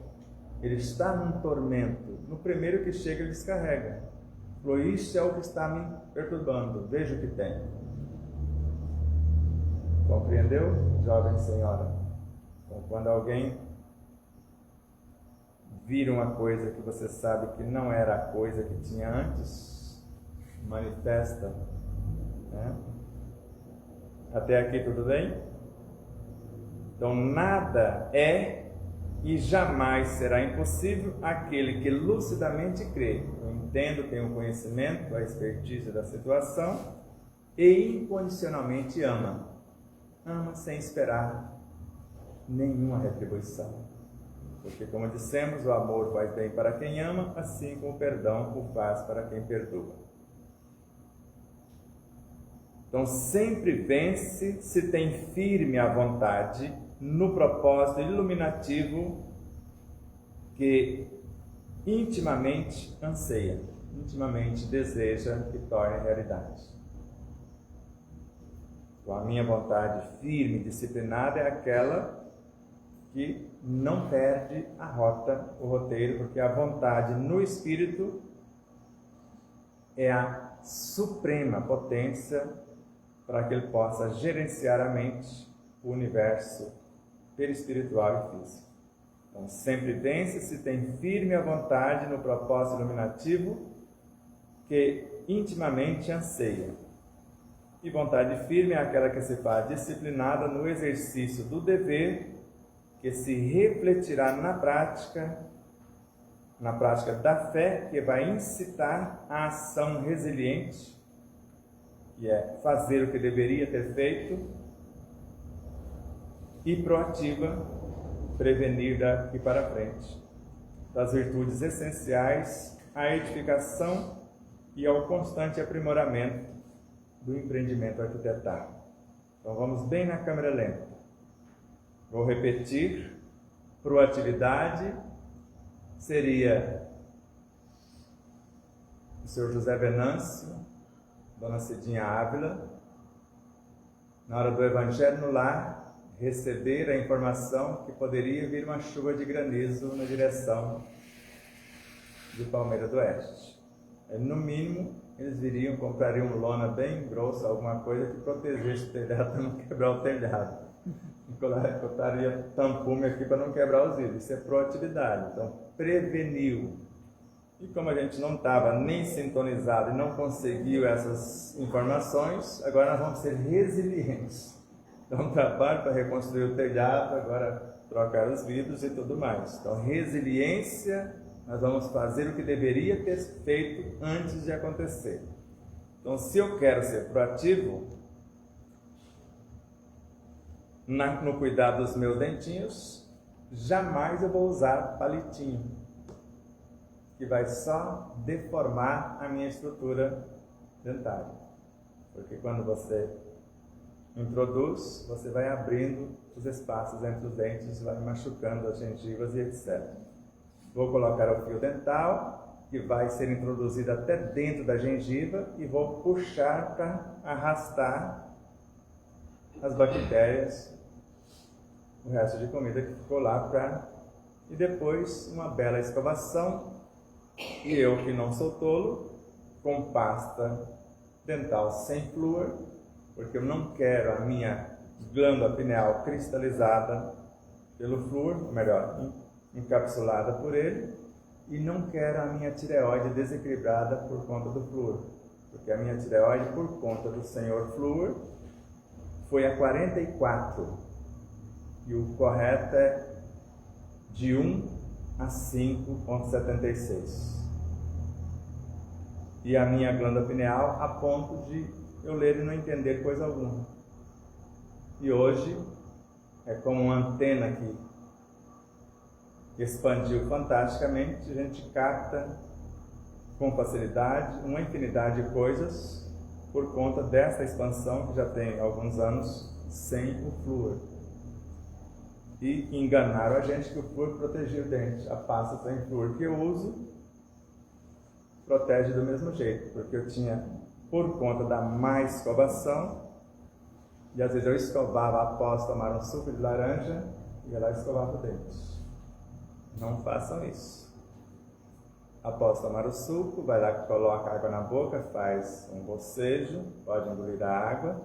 Ele está num tormento. No primeiro que chega, ele descarrega. Falou, isso é o que está me perturbando, veja o que tem. Compreendeu, jovem senhora? Então, quando alguém vira uma coisa que você sabe que não era a coisa que tinha antes, manifesta, né? Até aqui tudo bem? Então nada é e jamais será impossível aquele que lucidamente crê. Eu entendo, tenho o conhecimento, a expertise da situação e incondicionalmente ama. Ama sem esperar nenhuma retribuição. Porque, como dissemos, o amor faz bem para quem ama, assim como o perdão o faz para quem perdoa. Então, sempre vence se tem firme a vontade no propósito iluminativo que intimamente anseia, intimamente deseja que torne realidade. Então, a minha vontade firme e disciplinada é aquela que não perde a rota, o roteiro, porque a vontade no Espírito é a suprema potência para que ele possa gerenciar a mente, o universo perispiritual e físico. Então, sempre vence se tem firme a vontade no propósito iluminativo que intimamente anseia. E vontade firme é aquela que se faz disciplinada no exercício do dever, que se refletirá na prática da fé, que vai incitar a ação resiliente, que é fazer o que deveria ter feito, e proativa, prevenir daqui para frente. Das virtudes essenciais à edificação e ao constante aprimoramento do empreendimento arquitetário. Então vamos bem na câmera lenta. Vou repetir. Proatividade seria o Sr. José Venâncio, Dona Cidinha Ávila, na hora do Evangelho no Lar, receber a informação que poderia vir uma chuva de granizo na direção de Palmeira do Oeste. No mínimo, eles viriam, comprariam lona bem grossa, alguma coisa que protegesse o telhado para não quebrar o telhado. Botaria tampume aqui para não quebrar os vidros. Isso é proatividade. Então, preveniu. E como a gente não estava nem sintonizado e não conseguiu essas informações, agora nós vamos ser resilientes. Então, trabalho para reconstruir o telhado, agora trocar os vidros e tudo mais. Então, resiliência, nós vamos fazer o que deveria ter feito antes de acontecer. Então, se eu quero ser proativo no cuidado dos meus dentinhos, jamais eu vou usar palitinho, que vai só deformar a minha estrutura dentária. Porque quando você introduz, você vai abrindo os espaços entre os dentes, vai machucando as gengivas e etc. Vou colocar o fio dental, que vai ser introduzido até dentro da gengiva, e vou puxar para arrastar as bactérias, o resto de comida que ficou lá, e depois uma bela escovação, e eu que não sou tolo, com pasta dental sem flúor, porque eu não quero a minha glândula pineal cristalizada pelo flúor, ou melhor, encapsulada por ele, e não quero a minha tireoide desequilibrada por conta do flúor, porque a minha tireoide, por conta do senhor flúor, foi a 44, e o correto é de 1 a 5,76. E a minha glândula pineal a ponto de eu ler e não entender coisa alguma. E hoje é como uma antena que expandiu fantasticamente, a gente capta com facilidade uma infinidade de coisas por conta dessa expansão que já tem alguns anos sem o flúor. E enganaram a gente que o flúor protegia o dente. A pasta sem flúor que eu uso protege do mesmo jeito, porque eu tinha, por conta da má escovação, e às vezes eu escovava após tomar um suco de laranja e ia lá e escovava o dente. Não façam isso. Após tomar o suco, vai lá, coloca a água na boca, faz um bocejo, pode engolir a água,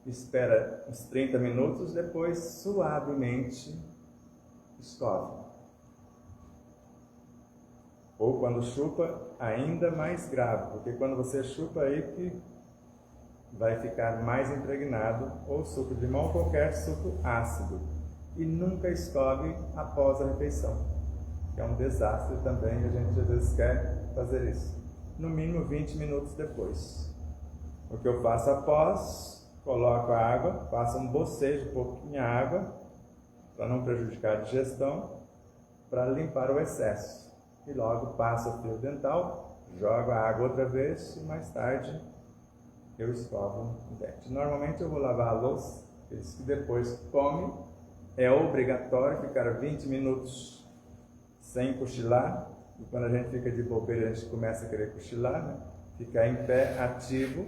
espera uns 30 minutos, depois suavemente escova. Ou quando chupa, ainda mais grave, porque quando você chupa aí que vai ficar mais impregnado, ou suco de limão, ou qualquer suco ácido. E nunca escove após a refeição, que é um desastre também, a gente às vezes quer fazer isso. No mínimo 20 minutos depois. O que eu faço após, coloco a água, faço um bocejo, um pouquinho de água, para não prejudicar a digestão, para limpar o excesso. E logo passa o fio dental, jogo a água outra vez e mais tarde eu escovo o dente. Normalmente eu vou lavar a louça, eles que depois comem. É obrigatório ficar 20 minutos sem cochilar. E quando a gente fica de bobeira, a gente começa a querer cochilar, né? Ficar em pé, ativo.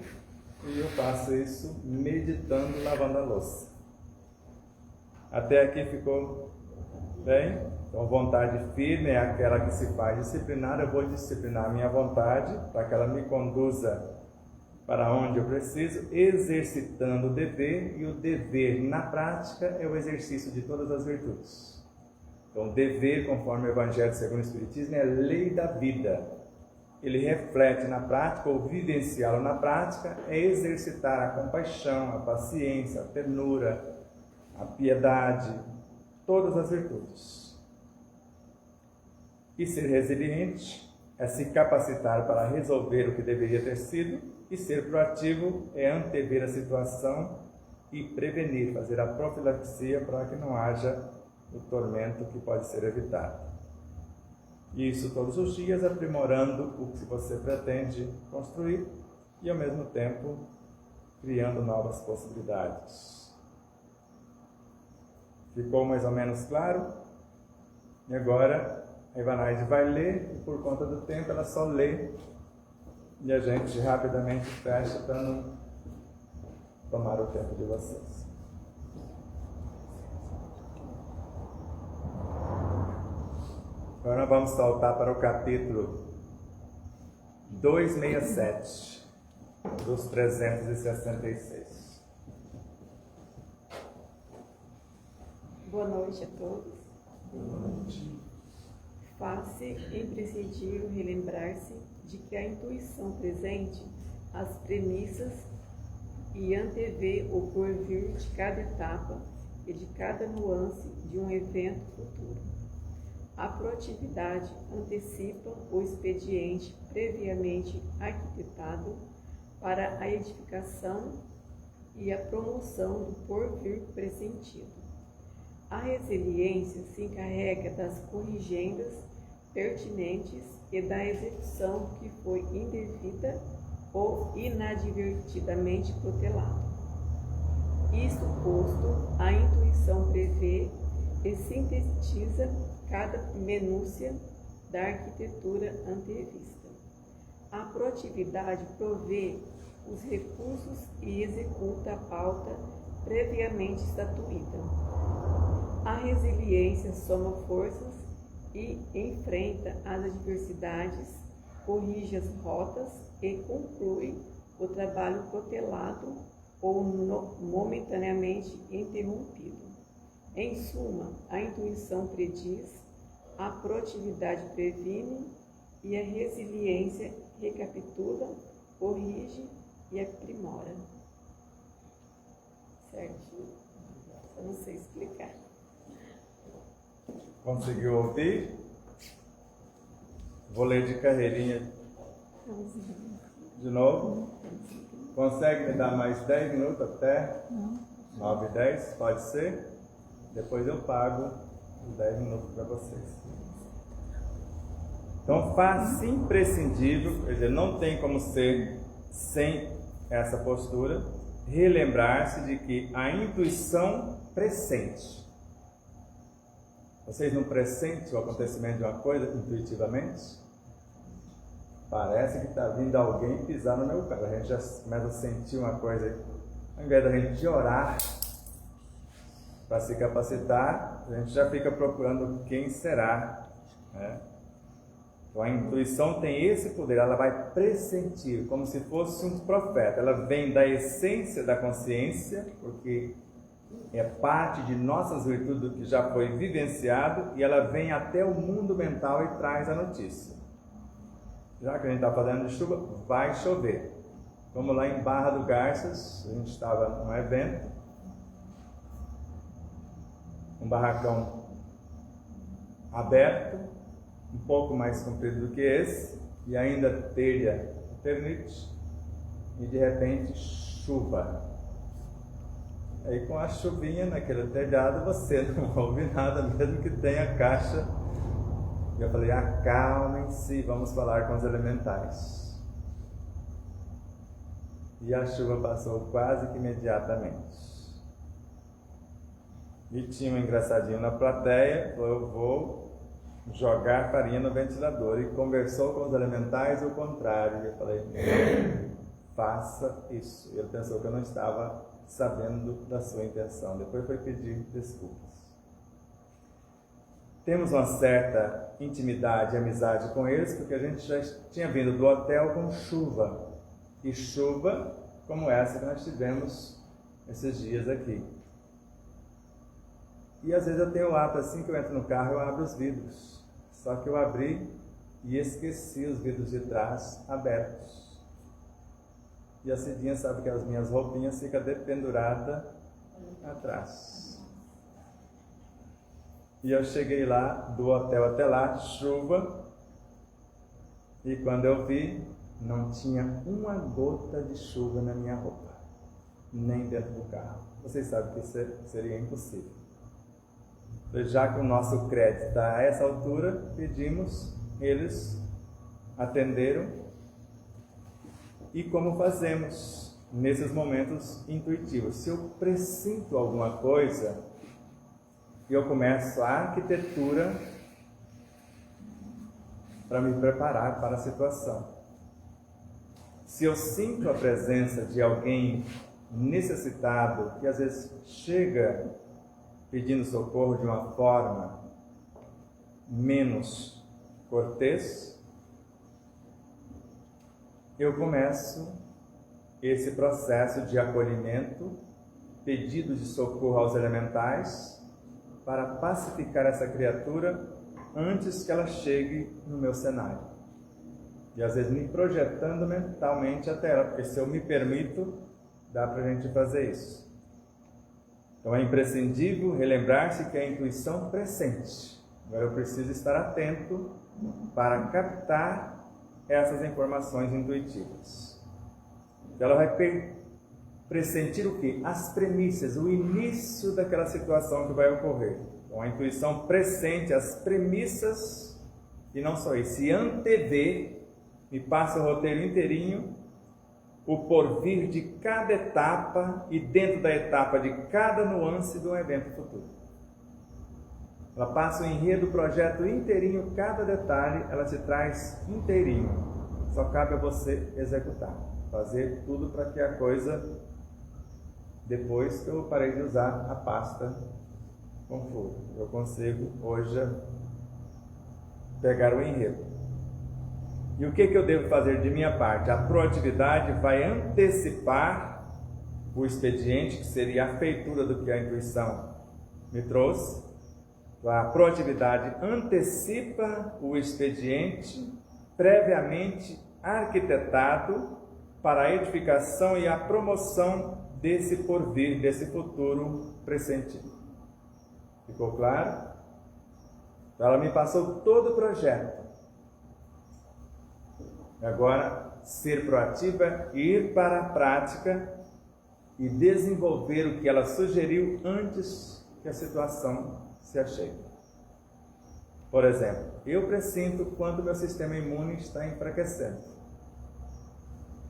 E eu faço isso meditando, lavando a louça. Até aqui ficou bem? Então, vontade firme é aquela que se faz disciplinar. Eu vou disciplinar a minha vontade para que ela me conduza para onde eu preciso, exercitando o dever. E o dever, na prática, é o exercício de todas as virtudes. Então, dever, conforme o Evangelho segundo o Espiritismo, é a lei da vida. Ele reflete na prática, ou vivenciá-lo na prática, é exercitar a compaixão, a paciência, a ternura, a piedade, todas as virtudes. E ser resiliente é se capacitar para resolver o que deveria ter sido, e ser proativo é antever a situação e prevenir, fazer a profilaxia para que não haja o tormento que pode ser evitado. E isso todos os dias, aprimorando o que você pretende construir e, ao mesmo tempo, criando novas possibilidades. Ficou mais ou menos claro? E agora a Ivanaide vai ler, e por conta do tempo ela só lê, e a gente rapidamente fecha para não tomar o tempo de vocês. Agora nós vamos saltar para o capítulo 267 dos 366. Boa noite a todos. Boa noite. Faz-se imprescindível relembrar-se de que a intuição presente as premissas e antevê o porvir de cada etapa e de cada nuance de um evento futuro. A proatividade antecipa o expediente previamente arquitetado para a edificação e a promoção do porvir pressentido. A resiliência se encarrega das corrigendas pertinentes e da execução que foi indevida ou inadvertidamente protelada. Isto posto, a intuição prevê e sintetiza cada minúcia da arquitetura antevista. A proatividade provê os recursos e executa a pauta previamente estatuída. A resiliência soma forças e enfrenta as adversidades, corrige as rotas e conclui o trabalho protelado ou momentaneamente interrompido. Em suma, a intuição prediz, a proatividade previne e a resiliência recapitula, corrige e aprimora. Certo? Eu não sei explicar. Conseguiu ouvir? Vou ler de carreirinha de novo. Consegue me dar mais 10 minutos até 9h10? Pode ser? Depois eu pago os 10 minutos para vocês. Então, faz-se imprescindível, quer dizer, não tem como ser sem essa postura, relembrar-se de que a intuição pressente. Vocês não pressentem o acontecimento de uma coisa intuitivamente? Parece que está vindo alguém pisar no meu carro. A gente já começa a sentir uma coisa aí. Ao invés da gente orar para se capacitar, a gente já fica procurando quem será, né? Então a intuição tem esse poder, ela vai pressentir, como se fosse um profeta. Ela vem da essência da consciência, porque é parte de nossas virtudes do que já foi vivenciado, e ela vem até o mundo mental e traz a notícia. Já que a gente está falando de chuva, vai chover. Vamos lá em Barra do Garças, a gente estava num evento, um barracão aberto, um pouco mais comprido do que esse, e ainda telha eternite, e de repente chuva. Aí com a chuvinha naquele telhado você não ouve nada, mesmo que tenha caixa. E eu falei, acalmem-se, vamos falar com os elementais. E a chuva passou quase que imediatamente. E tinha um engraçadinho na plateia, falou, eu vou jogar farinha no ventilador. E conversou com os elementais o contrário. E eu falei, não, faça isso. Ele pensou que eu não estava sabendo da sua intenção. Depois foi pedir desculpas. Temos uma certa intimidade e amizade com eles, porque a gente já tinha vindo do hotel com chuva. E chuva como essa que nós tivemos esses dias aqui. E às vezes eu tenho o hábito, assim que eu entro no carro, eu abro os vidros. Só que eu abri e esqueci os vidros de trás abertos. E a Cidinha sabe que as minhas roupinhas ficam dependuradas atrás. E eu cheguei lá, do hotel até lá, chuva. E quando eu vi, não tinha uma gota de chuva na minha roupa. Nem dentro do carro. Vocês sabem que isso seria impossível. Já que o nosso crédito está a essa altura, pedimos, eles atenderam. E como fazemos nesses momentos intuitivos? Se eu pressinto alguma coisa, eu começo a arquitetura para me preparar para a situação. Se eu sinto a presença de alguém necessitado, que às vezes chega pedindo socorro de uma forma menos cortês, eu começo esse processo de acolhimento, pedido de socorro aos elementais, para pacificar essa criatura antes que ela chegue no meu cenário. E às vezes me projetando mentalmente até ela, porque se eu me permito, dá para a gente fazer isso. Então é imprescindível relembrar-se que a intuição pressente. Agora eu preciso estar atento para captar essas informações intuitivas. Ela vai pressentir o quê? As premissas, o início daquela situação que vai ocorrer. Então a intuição pressente as premissas, e não só isso, se antevê, me passa o roteiro inteirinho, o porvir de cada etapa e dentro da etapa de cada nuance de um evento futuro. Ela passa o enredo, o projeto inteirinho, cada detalhe, ela se traz inteirinho. Só cabe a você executar, fazer tudo para que a coisa, depois que eu parei de usar a pasta com flor, eu consigo hoje pegar o enredo. E o que eu devo fazer de minha parte? A proatividade vai antecipar o expediente, que seria a feitura do que a intuição me trouxe. A proatividade antecipa o expediente previamente arquitetado para a edificação e a promoção desse porvir, desse futuro pressentido. Ficou claro? Então ela me passou todo o projeto. Agora, ser proativa é ir para a prática e desenvolver o que ela sugeriu antes que a situação se achegue. Por exemplo, eu pressinto quando meu sistema imune está enfraquecendo.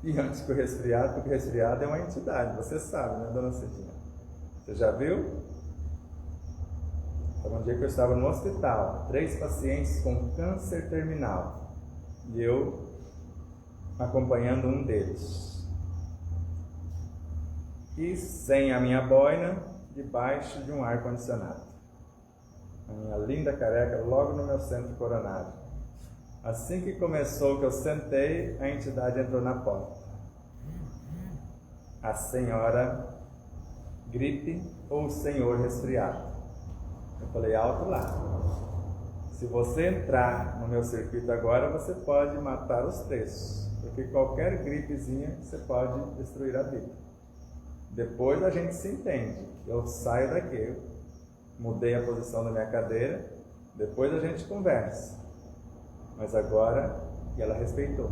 E antes que o resfriado, porque o resfriado é uma entidade, você sabe, né, dona Cidinha? Você já viu? Então, um dia que eu estava no hospital, 3 pacientes com câncer terminal, e eu acompanhando um deles. E sem a minha boina, debaixo de um ar-condicionado. A minha linda careca logo no meu centro coronário. Assim que começou, que eu sentei, a entidade entrou na porta. A senhora gripe ou o senhor resfriado. Eu falei, alto lá. Se você entrar no meu circuito agora, você pode matar os 3. Porque qualquer gripezinha você pode destruir a vida. Depois a gente se entende. Eu saio daqui, eu mudei a posição da minha cadeira, depois a gente conversa. Mas agora, e ela respeitou.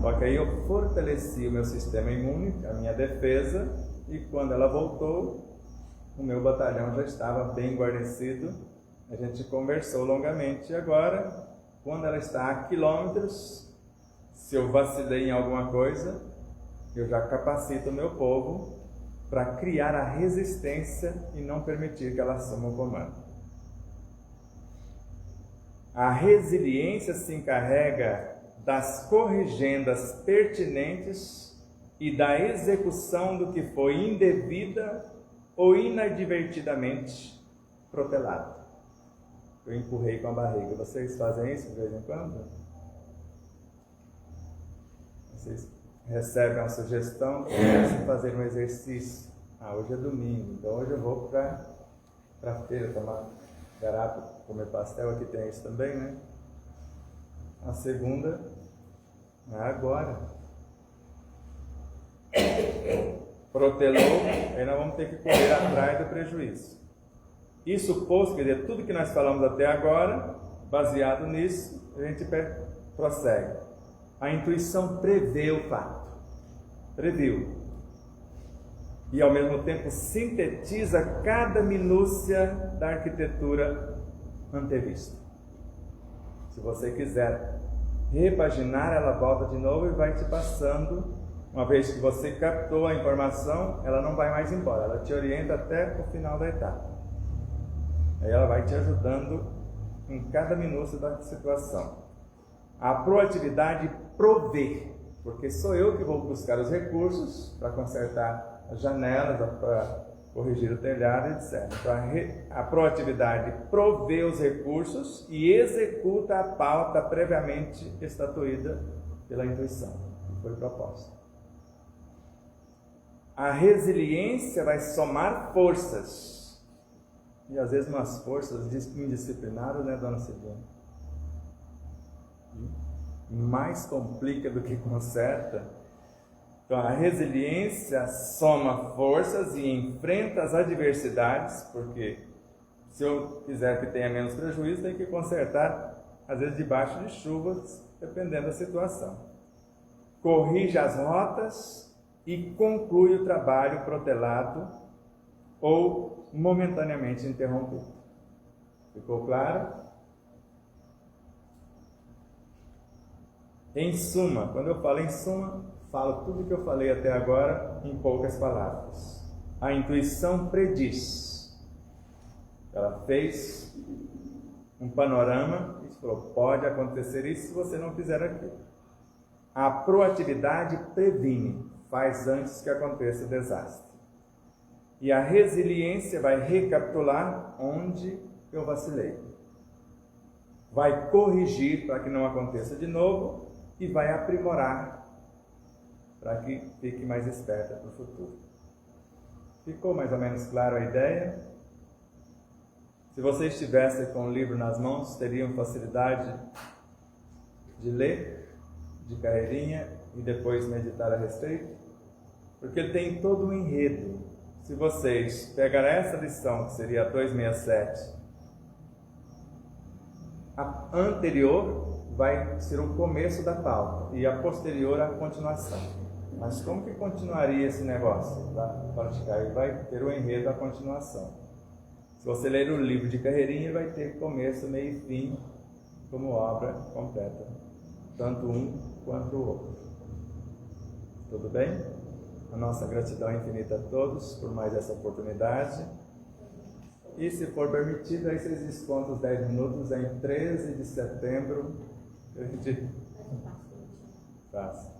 Só que aí eu fortaleci o meu sistema imune, a minha defesa, e quando ela voltou, o meu batalhão já estava bem guarnecido. A gente conversou longamente. E agora, quando ela está a quilômetros, se eu vacilei em alguma coisa, eu já capacito o meu povo para criar a resistência e não permitir que ela assuma o comando. A resiliência se encarrega das corrigendas pertinentes e da execução do que foi indevida ou inadvertidamente protelado. Eu empurrei com a barriga. Vocês fazem isso de vez em quando? Vocês recebem uma sugestão para fazer um exercício. Hoje é domingo, então hoje eu vou para a feira tomar garapa, comer pastel. Aqui tem isso também, né? A segunda é agora. Protelou, aí nós vamos ter que correr atrás do prejuízo. Isso posto, quer dizer, tudo que nós falamos até agora, baseado nisso, a gente prossegue. A intuição prevê o fato, previu, e ao mesmo tempo sintetiza cada minúcia da arquitetura antevista. Se você quiser repaginar, ela volta de novo e vai te passando. Uma vez que você captou a informação, ela não vai mais embora, ela te orienta até o final da etapa. Aí ela vai te ajudando em cada minúcia da situação. A proatividade provê, porque sou eu que vou buscar os recursos para consertar as janelas, para corrigir o telhado, etc. Então, a proatividade provê os recursos e executa a pauta previamente estatuída pela intuição, que foi proposta. A resiliência vai somar forças. E às vezes umas forças indisciplinadas, né, dona Silvana? Mais complica do que conserta. Então a resiliência soma forças e enfrenta as adversidades, porque se eu quiser que tenha menos prejuízo, tem que consertar, às vezes debaixo de chuvas, dependendo da situação. Corrige as rotas e conclui o trabalho protelado ou momentaneamente interrompido. Ficou claro? Em suma, quando eu falo em suma, falo tudo que eu falei até agora em poucas palavras. A intuição prediz. Ela fez um panorama e falou, pode acontecer isso se você não fizer aquilo. A proatividade previne, faz antes que aconteça o desastre. E a resiliência vai recapitular onde eu vacilei. Vai corrigir para que não aconteça de novo e vai aprimorar para que fique mais esperta para o futuro. Ficou mais ou menos claro a ideia? Se você estivesse com o livro nas mãos, teriam facilidade de ler de carreirinha e depois meditar a respeito? Porque ele tem todo um enredo. Se vocês pegarem essa lição, que seria a 267, a anterior vai ser o começo da pauta e a posterior a continuação. Mas como que continuaria esse negócio? Vai praticar e vai ter o enredo, a continuação. Se você ler o livro de carreirinha, vai ter começo, meio e fim como obra completa, tanto um quanto o outro. Tudo bem? A nossa gratidão infinita a todos por mais essa oportunidade. E se for permitido, aí vocês descontam os 10 minutos em 13 de setembro. A gente faz.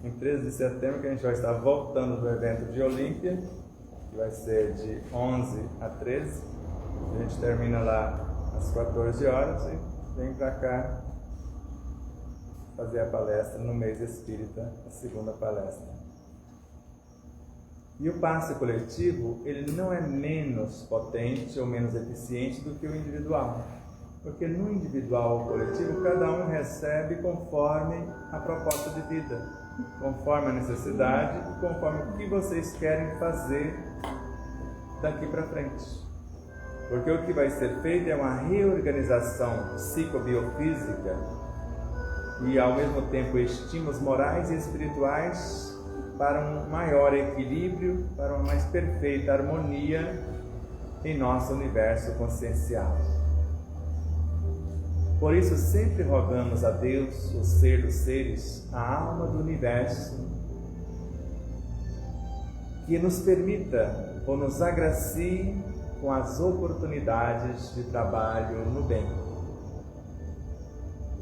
Em 13 de setembro, que a gente vai estar voltando do evento de Olímpia, que vai ser de 11 a 13. A gente termina lá às 14 horas e vem para cá fazer a palestra no mês espírita, a segunda palestra. E o passe coletivo, ele não é menos potente ou menos eficiente do que o individual. Porque no individual ou coletivo, cada um recebe conforme a proposta de vida, conforme a necessidade e conforme o que vocês querem fazer daqui para frente. Porque o que vai ser feito é uma reorganização psicobiofísica e ao mesmo tempo estímulos morais e espirituais para um maior equilíbrio, para uma mais perfeita harmonia em nosso universo consciencial. Por isso, sempre rogamos a Deus, o ser dos seres, a alma do universo, que nos permita ou nos agracie com as oportunidades de trabalho no bem,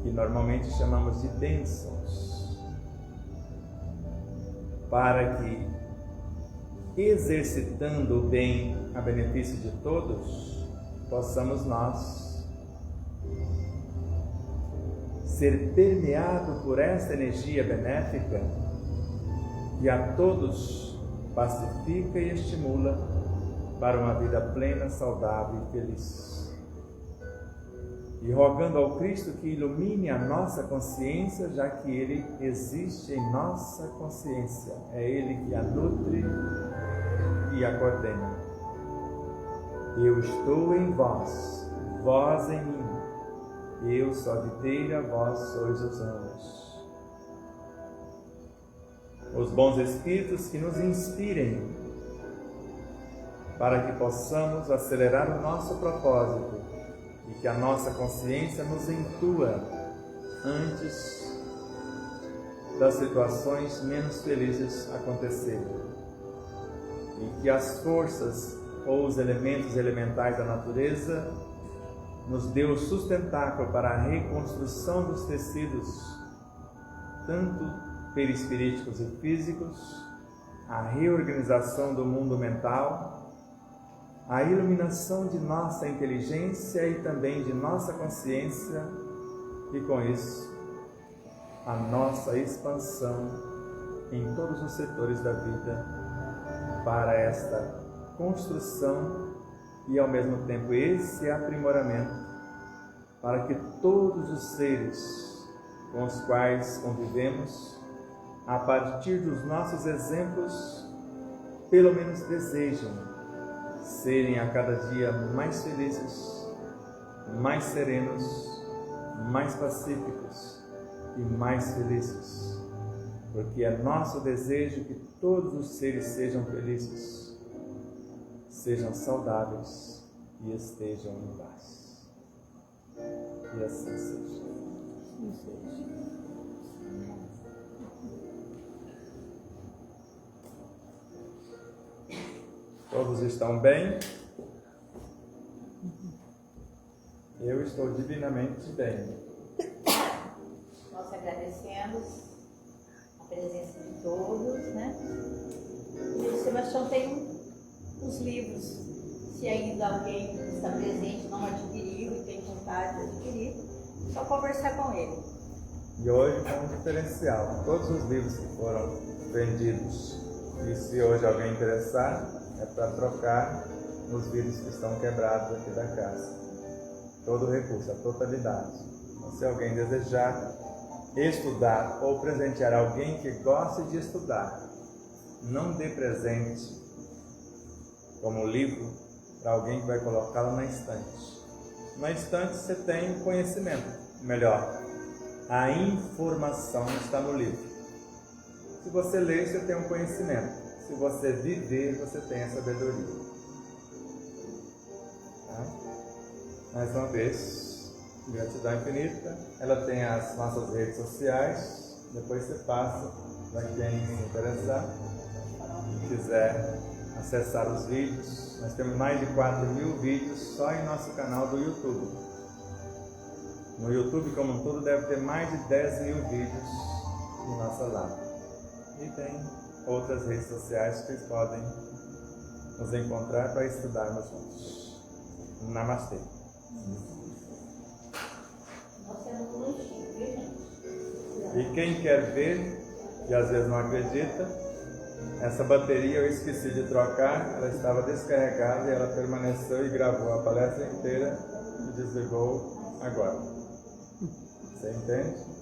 que normalmente chamamos de bênçãos, para que, exercitando o bem a benefício de todos, possamos nós ser permeado por esta energia benéfica que a todos pacifica e estimula para uma vida plena, saudável e feliz. E rogando ao Cristo que ilumine a nossa consciência, já que Ele existe em nossa consciência. É Ele que a nutre e a coordena. Eu estou em vós, vós em mim. Eu sou a videira, vós sois os ramos. Os bons Espíritos que nos inspirem para que possamos acelerar o nosso propósito e que a nossa consciência nos intua antes das situações menos felizes acontecerem. E que as forças ou os elementos elementais da natureza nos dê o sustentáculo para a reconstrução dos tecidos, tanto perispiríticos e físicos, a reorganização do mundo mental, a iluminação de nossa inteligência e também de nossa consciência, e com isso, a nossa expansão em todos os setores da vida para esta construção e ao mesmo tempo esse aprimoramento, para que todos os seres com os quais convivemos, a partir dos nossos exemplos, pelo menos desejam serem a cada dia mais felizes, mais serenos, mais pacíficos e mais felizes, porque é nosso desejo que todos os seres sejam felizes, sejam saudáveis e estejam em paz. E assim seja. Assim seja. Todos estão bem? Eu estou divinamente bem. Nós agradecemos a presença de todos, né? E o Sebastião tem os livros, se ainda alguém está presente, não adquiriu e tem vontade de adquirir, é só conversar com ele. E hoje foi um diferencial. Todos os livros que foram vendidos, e se hoje alguém interessar, é para trocar nos vidros que estão quebrados aqui da casa. Todo o recurso, a totalidade. Então, se alguém desejar estudar ou presentear alguém que goste de estudar, não dê presente como livro para alguém que vai colocá-lo na estante. Na estante você tem o conhecimento, melhor, a informação está no livro. Se você ler, você tem um conhecimento. Se você viver, você tem a sabedoria. Tá? Mais uma vez, gratidão infinita. Ela tem as nossas redes sociais. Depois você passa para quem se interessar e quiser acessar os vídeos. Nós temos mais de 4.000 vídeos só em nosso canal do YouTube. No YouTube como um todo deve ter mais de 10.000 vídeos em nossa live. E tem outras redes sociais que vocês podem nos encontrar para estudarmos juntos. Namastê. Nós temos um lanchinho, viu, gente? E quem quer ver, e às vezes não acredita, essa bateria eu esqueci de trocar, ela estava descarregada e ela permaneceu e gravou a palestra inteira e desligou agora. Você entende?